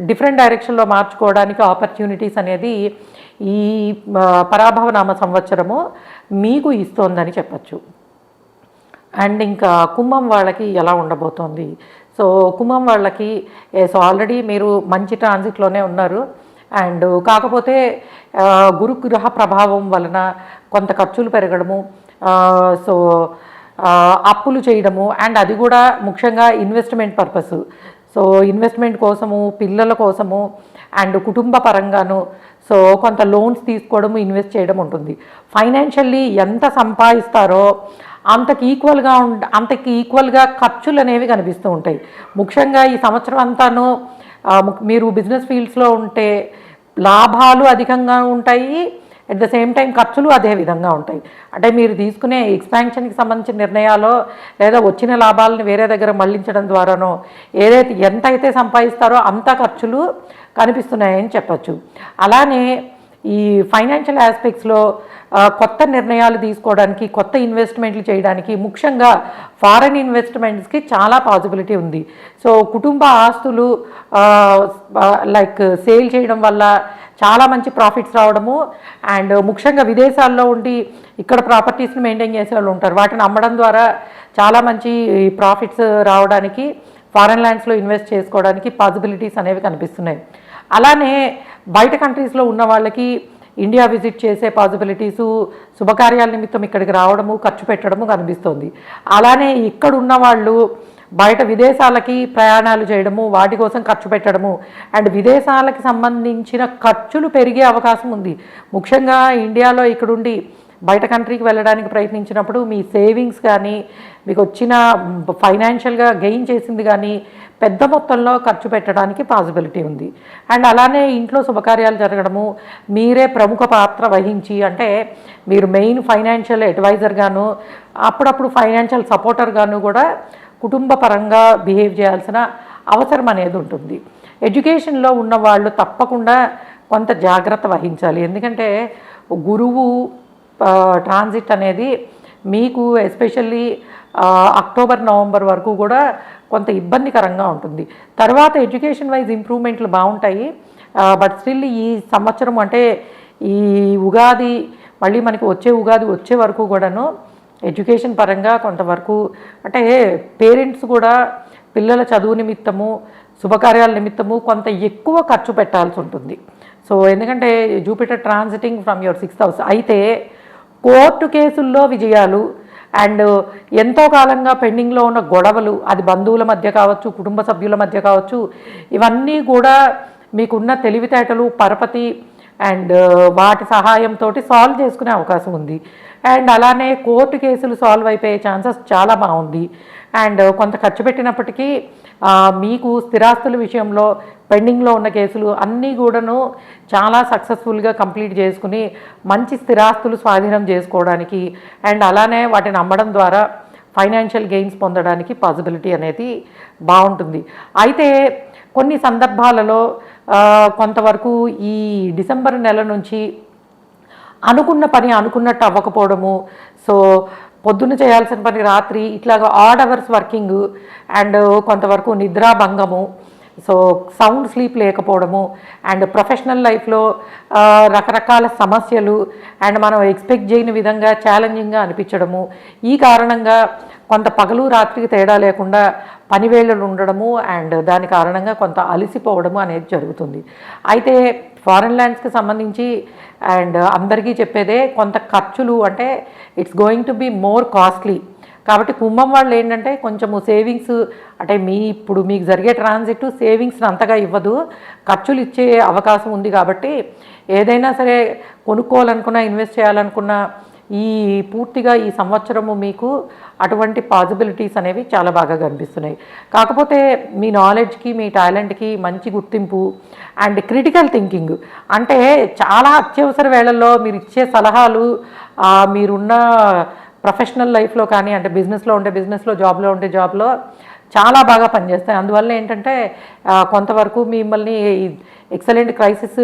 డిఫరెంట్ డైరెక్షన్లో మార్చుకోవడానికి ఆపర్చునిటీస్ అనేది ఈ పరాభవనామ సంవత్సరము మీకు ఇస్తోందని చెప్పచ్చు. అండ్ ఇంకా కుంభం వాళ్ళకి ఎలా ఉండబోతోంది? సో కుంభం వాళ్ళకి ఆల్రెడీ మీరు మంచి ట్రాన్సిట్లోనే ఉన్నారు. అండ్ కాకపోతే గురుగ్రహ ప్రభావం వలన కొంత ఖర్చులు పెరగడము, సో అప్పులు చేయడము, అండ్ అది కూడా ముఖ్యంగా ఇన్వెస్ట్మెంట్ పర్పస్. సో ఇన్వెస్ట్మెంట్ కోసము, పిల్లల కోసము, అండ్ కుటుంబ పరంగాను సో కొంత లోన్స్ తీసుకోవడము, ఇన్వెస్ట్ చేయడం ఉంటుంది. ఫైనాన్షియల్లీ ఎంత సంపాదిస్తారో అంతకి ఈక్వల్గా ఖర్చులు అనేవి కనిపిస్తూ ఉంటాయి. ముఖ్యంగా ఈ సంవత్సరం అంతాను మీరు బిజినెస్ ఫీల్డ్స్లో ఉంటే లాభాలు అధికంగా ఉంటాయి, అట్ ద సేమ్ టైం ఖర్చులు అదే విధంగా ఉంటాయి. అంటే మీరు తీసుకునే ఎక్స్పాన్షన్కి సంబంధించిన నిర్ణయాలు లేదా వచ్చిన లాభాలను వేరే దగ్గర మళ్లించడం ద్వారానో ఎంతైతే సంపాదిస్తారో అంత ఖర్చులు కనిపిస్తున్నాయని చెప్పచ్చు. అలానే ఈ ఫైనాన్షియల్ ఆస్పెక్ట్స్లో కొత్త నిర్ణయాలు తీసుకోవడానికి, కొత్త ఇన్వెస్ట్మెంట్లు చేయడానికి, ముఖ్యంగా ఫారెన్ ఇన్వెస్ట్మెంట్స్కి చాలా పాసిబిలిటీ ఉంది. సో కుటుంబ ఆస్తులు లైక్ సేల్ చేయడం వల్ల చాలా మంచి ప్రాఫిట్స్ రావడము, అండ్ ముఖ్యంగా విదేశాల్లో ఉండి ఇక్కడ ప్రాపర్టీస్ని మెయింటైన్ చేసే వాళ్ళు ఉంటారు, వాటిని అమ్మడం ద్వారా చాలా మంచి ప్రాఫిట్స్ రావడానికి, ఫారెన్ ల్యాండ్స్లో ఇన్వెస్ట్ చేసుకోవడానికి పాసిబిలిటీస్ అనేవి కనిపిస్తున్నాయి. అలానే బయట కంట్రీస్లో ఉన్న వాళ్ళకి ఇండియా విజిట్ చేసే పాసిబిలిటీసు, శుభకార్యాల నిమిత్తం ఇక్కడికి రావడము, ఖర్చు పెట్టడము కనిపిస్తుంది. అలానే ఇక్కడ ఉన్న వాళ్ళు బయట విదేశాలకి ప్రయాణాలు చేయడము, వాటి కోసం ఖర్చు పెట్టడము, అండ్ విదేశాలకి సంబంధించిన ఖర్చులు పెరిగే అవకాశం ఉంది. ముఖ్యంగా ఇండియాలో ఇక్కడుండి బయట కంట్రీకి వెళ్ళడానికి ప్రయత్నించినప్పుడు మీ సేవింగ్స్ కానీ, మీకు వచ్చిన ఫైనాన్షియల్గా గెయిన్ చేసింది కానీ పెద్ద మొత్తంలో ఖర్చు పెట్టడానికి పాసిబిలిటీ ఉంది. అండ్ అలానే ఇంట్లో శుభకార్యాలు జరగడము, మీరే ప్రముఖ పాత్ర వహించి, అంటే మీరు మెయిన్ ఫైనాన్షియల్ అడ్వైజర్గాను, అప్పుడప్పుడు ఫైనాన్షియల్ సపోర్టర్గాను కూడా కుటుంబ పరంగా బిహేవ్ చేయాల్సిన అవసరం అనేది ఉంటుంది. ఎడ్యుకేషన్లో ఉన్న వాళ్ళు తప్పకుండా కొంత జాగ్రత్త వహించాలి. ఎందుకంటే గురువు ట్రాన్సిట్ అనేది మీకు ఎస్పెషల్లీ అక్టోబర్, నవంబర్ వరకు కూడా కొంత ఇబ్బందికరంగా ఉంటుంది. తర్వాత ఎడ్యుకేషన్ వైజ్ ఇంప్రూవ్మెంట్లు బాగుంటాయి. బట్ స్టిల్ ఈ సంవత్సరం అంటే ఈ ఉగాది, మళ్ళీ మనకి వచ్చే ఉగాది వచ్చే వరకు కూడాను ఎడ్యుకేషన్ పరంగా కొంతవరకు, అంటే పేరెంట్స్ కూడా పిల్లల చదువు నిమిత్తము, శుభకార్యాల నిమిత్తము కొంత ఎక్కువ ఖర్చు పెట్టాల్సి ఉంటుంది. సో ఎందుకంటే Jupiter transiting from your 6th house. అయితే కోర్టు కేసుల్లో విజయాలు, అండ్ ఎంతో కాలంగా పెండింగ్లో ఉన్న గొడవలు, అది బంధువుల మధ్య కావచ్చు, కుటుంబ సభ్యుల మధ్య కావచ్చు, ఇవన్నీ కూడా మీకున్న తెలివితేటలు, పరపతి అండ్ వాటి సహాయంతో సాల్వ్ చేసుకునే అవకాశం ఉంది. అండ్ అలానే కోర్టు కేసులు సాల్వ్ అయిపోయే ఛాన్సెస్ చాలా బాగుంది. అండ్ కొంత ఖర్చు పెట్టినప్పటికీ మీకు స్థిరాస్తుల విషయంలో పెండింగ్లో ఉన్న కేసులు అన్నీ కూడాను చాలా సక్సెస్ఫుల్గా కంప్లీట్ చేసుకుని మంచి స్థిరాస్తులు స్వాధీనం చేసుకోవడానికి, అండ్ అలానే వాటిని అమ్మడం ద్వారా ఫైనాన్షియల్ గెయిన్స్ పొందడానికి పాసిబిలిటీ అనేది బాగుంటుంది. అయితే కొన్ని సందర్భాలలో కొంతవరకు ఈ డిసెంబర్ నెల నుంచి అనుకున్న పని అనుకున్నట్టు అవ్వకపోవడము, సో పొద్దున్న చేయాల్సిన పని రాత్రి, ఇట్లాగా ఆడ్ అవర్స్ వర్కింగ్, అండ్ కొంతవరకు నిద్రాభంగము, సో సౌండ్ స్లీప్ లేకపోవడము, అండ్ ప్రొఫెషనల్ లైఫ్లో రకరకాల సమస్యలు, అండ్ మనం ఎక్స్పెక్ట్ చేయని విధంగా ఛాలెంజింగ్గా అనిపించడము, ఈ కారణంగా కొంత పగలు రాత్రికి తేడా లేకుండా పనివేళలు ఉండడము, అండ్ దాని కారణంగా కొంత అలసిపోవడము అనేది జరుగుతుంది. అయితే ఫారెన్ ల్యాండ్స్కి సంబంధించి అండ్ అందరికీ చెప్పేదే కొంత ఖర్చులు, అంటే it's going to be more costly. కాబట్టి కుంభం వాళ్ళు ఏంటంటే కొంచెము సేవింగ్స్, అంటే ఇప్పుడు మీకు జరిగే ట్రాన్సిట్ సేవింగ్స్ని అంతగా ఇవ్వదు, ఖర్చులు ఇచ్చే అవకాశం ఉంది. కాబట్టి ఏదైనా సరే కొనుక్కోవాలనుకున్నా, ఇన్వెస్ట్ చేయాలనుకున్నా పూర్తిగా ఈ సంవత్సరము మీకు అటువంటి పాసిబిలిటీస్ అనేవి చాలా బాగా కనిపిస్తున్నాయి. కాకపోతే మీ నాలెడ్జ్కి, మీ టాలెంట్కి మంచి గుర్తింపు అండ్ క్రిటికల్ థింకింగ్, అంటే చాలా అత్యవసర వేళల్లో మీరు ఇచ్చే సలహాలు మీరున్న ప్రొఫెషనల్ లైఫ్లో కానీ, అంటే బిజినెస్లో ఉంటే బిజినెస్లో, జాబ్లో ఉంటే జాబ్లో చాలా బాగా పనిచేస్తాయి. అందువల్ల ఏంటంటే కొంతవరకు మిమ్మల్ని ఎక్సలెంట్ క్రైసిస్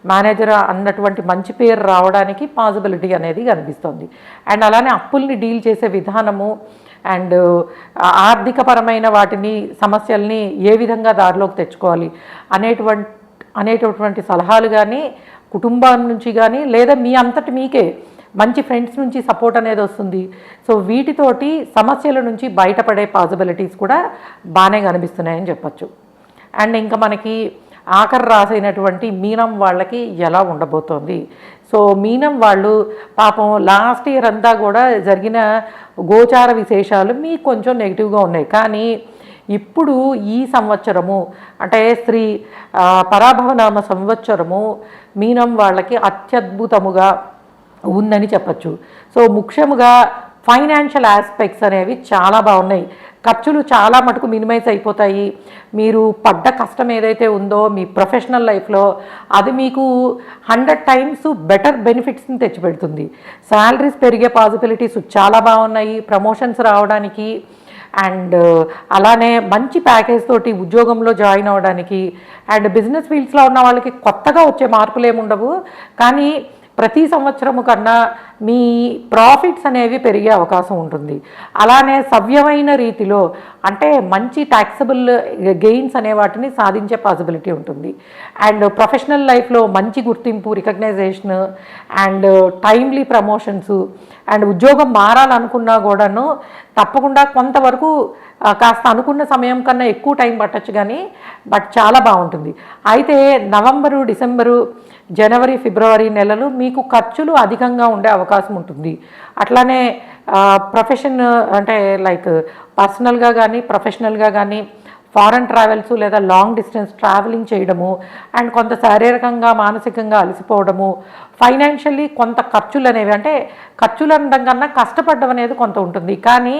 మేనేజర్ అన్నటువంటి మంచి పేరు రావడానికి పాసిబిలిటీ అనేది కనిపిస్తుంది. అండ్ అలానే అప్పుల్ని డీల్ చేసే విధానము, అండ్ ఆర్థికపరమైన వాటిని, సమస్యల్ని ఏ విధంగా దారిలోకి తెచ్చుకోవాలి అనేటటువంటి సలహాలు కానీ కుటుంబం నుంచి కానీ, లేదా మీ అంతటి మీకే మంచి ఫ్రెండ్స్ నుంచి సపోర్ట్ అనేది వస్తుంది. సో వీటితోటి సమస్యల నుంచి బయటపడే పాసిబిలిటీస్ కూడా బాగానే కనిపిస్తున్నాయని చెప్పచ్చు. అండ్ ఇంకా మనకి ఆఖరి రాసైనటువంటి మీనం వాళ్ళకి ఎలా ఉండబోతోంది. సో మీనం వాళ్ళు పాపం లాస్ట్ ఇయర్ అంతా కూడా జరిగిన గోచార విశేషాలు మీకు కొంచెం నెగిటివ్గా ఉన్నాయి. కానీ ఇప్పుడు ఈ సంవత్సరము అంటే శ్రీ పరాభవనామ సంవత్సరము మీనం వాళ్ళకి అత్యద్భుతముగా ఉందని చెప్పచ్చు. సో ముఖ్యముగా ఫైనాన్షియల్ ఆస్పెక్ట్స్ అనేవి చాలా బాగున్నాయి. ఖర్చులు చాలా మటుకు మినిమైజ్ అయిపోతాయి. మీరు పడ్డ కష్టం ఏదైతే ఉందో మీ ప్రొఫెషనల్ లైఫ్లో అది మీకు 100 టైమ్స్ బెటర్ బెనిఫిట్స్ని తెచ్చిపెడుతుంది. శాలరీస్ పెరిగే పాసిబిలిటీస్ చాలా బాగున్నాయి, ప్రమోషన్స్ రావడానికి అండ్ అలానే మంచి ప్యాకేజ్ తోటి ఉద్యోగంలో జాయిన్ అవ్వడానికి. అండ్ బిజినెస్ ఫీల్డ్స్లో ఉన్న వాళ్ళకి కొత్తగా వచ్చే మార్పులు ఏముండవు, కానీ ప్రతి సంవత్సరము కన్నా మీ ప్రాఫిట్స్ అనేవి పెరిగే అవకాశం ఉంటుంది. అలానే సవ్యమైన రీతిలో అంటే మంచి ట్యాక్సబుల్ గెయిన్స్ అనే వాటిని సాధించే పాసిబిలిటీ ఉంటుంది. అండ్ ప్రొఫెషనల్ లైఫ్లో మంచి గుర్తింపు, recognition and timely promotions. And ఉద్యోగం మారాలనుకున్నా కూడాను తప్పకుండా కొంతవరకు కాస్త అనుకున్న సమయం కన్నా ఎక్కువ టైం పట్టచ్చు, కానీ బట్ చాలా బాగుంటుంది. అయితే నవంబరు, డిసెంబరు, జనవరి, ఫిబ్రవరి నెలలు మీకు ఖర్చులు అధికంగా ఉండే అవకాశం ఉంటుంది. అట్లానే ప్రొఫెషన్ అంటే లైక్ పర్సనల్గా కానీ ప్రొఫెషనల్గా కానీ ఫారెన్ ట్రావెల్స్ లేదా లాంగ్ డిస్టెన్స్ ట్రావెలింగ్ చేయడము అండ్ కొంత శారీరకంగా మానసికంగా అలసిపోవడము, ఫైనాన్షియల్లీ కొంత ఖర్చులు అనేవి అంటే ఖర్చులు అనడం కన్నా కష్టపడడం అనేది కొంత ఉంటుంది. కానీ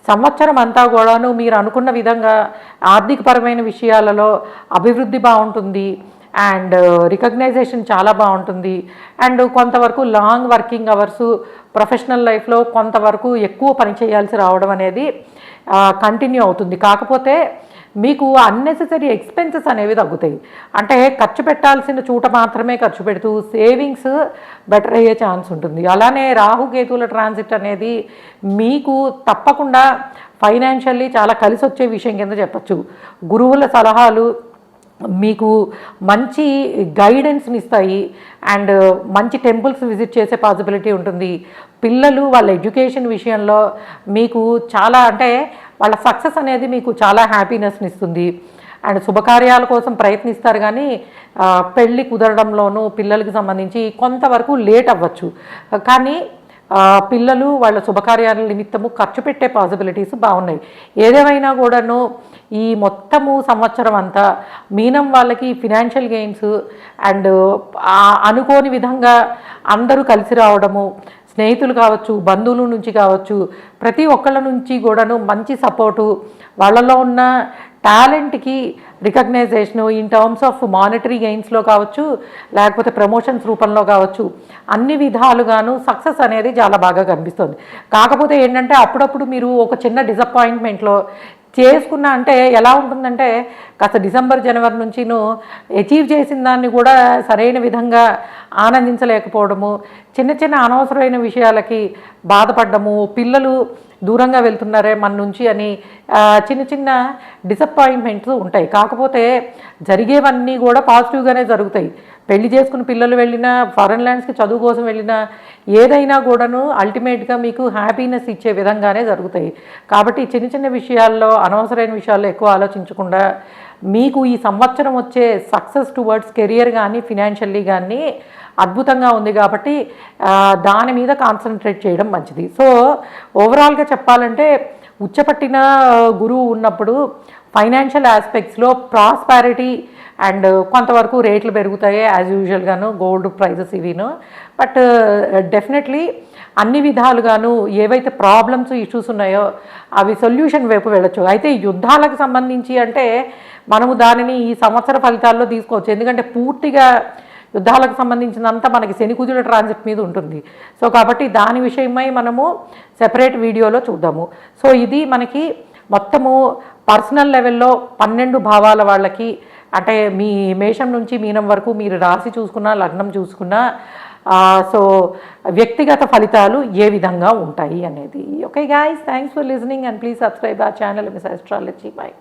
సంవత్సరం అంతా కూడాను మీరు అనుకున్న విధంగా ఆర్థికపరమైన విషయాలలో అభివృద్ధి బాగుంటుంది అండ్ రికగ్నైజేషన్ చాలా బాగుంటుంది. అండ్ కొంతవరకు లాంగ్ వర్కింగ్ అవర్సు ప్రొఫెషనల్ లైఫ్లో కొంతవరకు ఎక్కువ పని చేయాల్సి రావడం అనేది కంటిన్యూ అవుతుంది. కాకపోతే మీకు అన్నెసెసరీ ఎక్స్పెన్సెస్ అనేవి తగ్గుతాయి. అంటే ఖర్చు పెట్టాల్సిన చోట మాత్రమే ఖర్చు పెడుతూ సేవింగ్స్ బెటర్ అయ్యే ఛాన్స్ ఉంటుంది. అలానే రాహుకేతువుల ట్రాన్సిట్ అనేది మీకు తప్పకుండా ఫైనాన్షియల్లీ చాలా కలిసి వచ్చే విషయం కింద చెప్పచ్చు. గురువుల సలహాలు మీకు మంచి గైడెన్స్ని ఇస్తాయి అండ్ మంచి టెంపుల్స్ విజిట్ చేసే పాసిబిలిటీ ఉంటుంది. పిల్లలు వాళ్ళ ఎడ్యుకేషన్ విషయంలో మీకు చాలా అంటే వాళ్ళ సక్సెస్ అనేది మీకు చాలా హ్యాపీనెస్ని ఇస్తుంది. అండ్ శుభకార్యాల కోసం ప్రయత్నిస్తారు, కానీ పెళ్ళి కుదరడంలోనూ పిల్లలకి సంబంధించి కొంతవరకు లేట్ అవ్వచ్చు. కానీ పిల్లలు వాళ్ళ శుభకార్యాల నిమిత్తము ఖర్చు పెట్టే పాసిబిలిటీస్ బాగున్నాయి. ఏదేమైనా కూడాను ఈ మొత్తము సంవత్సరం అంతా మీనం వాళ్ళకి ఫినాన్షియల్ గెయిన్స్ అండ్ అనుకోని విధంగా అందరూ కలిసి రావడము, స్నేహితులు కావచ్చు, బంధువుల నుంచి కావచ్చు, ప్రతి ఒక్కళ్ళ నుంచి కూడాను మంచి సపోర్టు, వాళ్ళలో ఉన్న టాలెంట్కి recognisation in terms of monetary గెయిన్స్లో కావచ్చు, లేకపోతే ప్రమోషన్స్ రూపంలో కావచ్చు, అన్ని విధాలుగాను సక్సెస్ అనేది చాలా బాగా కనిపిస్తుంది. కాకపోతే ఏంటంటే అప్పుడప్పుడు మీరు ఒక చిన్న డిసప్పాయింట్మెంట్లో చేసుకున్నా అంటే ఎలా ఉంటుందంటే కాస్త డిసెంబర్, జనవరి నుంచి అచీవ్ చేసిన దాన్ని కూడా సరైన విధంగా ఆనందించలేకపోవడము, చిన్న చిన్న అనవసరమైన విషయాలకి బాధపడము, పిల్లలు దూరంగా వెళ్తున్నారే మన నుంచి అని చిన్న చిన్న డిసప్పాయింట్మెంట్స్ ఉంటాయి. కాకపోతే జరిగేవన్నీ కూడా పాజిటివ్గానే జరుగుతాయి. పెళ్లి చేసుకుని పిల్లలు వెళ్ళినా, ఫారెన్ ల్యాండ్స్కి చదువు కోసం వెళ్ళినా, ఏదైనా కూడాను అల్టిమేట్గా మీకు హ్యాపీనెస్ ఇచ్చే విధంగానే జరుగుతాయి. కాబట్టి చిన్న చిన్న విషయాల్లో, అనవసరమైన విషయాల్లో ఎక్కువ ఆలోచించకుండా మీకు ఈ సంవత్సరం వచ్చే సక్సెస్ టువర్డ్స్ కెరియర్ కానీ ఫినాన్షియల్లీ కానీ అద్భుతంగా ఉంది. కాబట్టి దాని మీద కాన్సన్ట్రేట్ చేయడం మంచిది. సో ఓవరాల్గా చెప్పాలంటే ఉచ్చపట్టిన గురువు ఉన్నప్పుడు ఫైనాన్షియల్ ఆస్పెక్ట్స్లో ప్రాస్పారిటీ అండ్ కొంతవరకు రేట్లు పెరుగుతాయి యాజ్ యూజువల్గాను, గోల్డ్ ప్రైజెస్ ఇవిను. బట్ డెఫినెట్లీ అన్ని విధాలుగాను ఏవైతే ప్రాబ్లమ్స్, ఇష్యూస్ ఉన్నాయో అవి సొల్యూషన్ వైపు వెళ్ళచ్చు. అయితే యుద్ధాలకు సంబంధించి అంటే మనము దానిని ఈ సంవత్సర ఫలితాల్లో తీసుకోవచ్చు. ఎందుకంటే పూర్తిగా యుద్ధాలకు సంబంధించినంతా మనకి శనికుజుల ట్రాన్సిట్ మీద ఉంటుంది. సో కాబట్టి దాని విషయమై మనము సెపరేట్ వీడియోలో చూద్దాము. సో ఇది మనకి మొత్తము పర్సనల్ లెవెల్లో 12 భావాల వాళ్ళకి అంటే మీ మేషం నుంచి మీనం వరకు మీరు రాశి చూసుకున్నా, లగ్నం చూసుకున్నా, సో వ్యక్తిగత ఫలితాలు ఏ విధంగా ఉంటాయి అనేది. Okay guys, thanks for listening and please subscribe our channel miss astrology. By.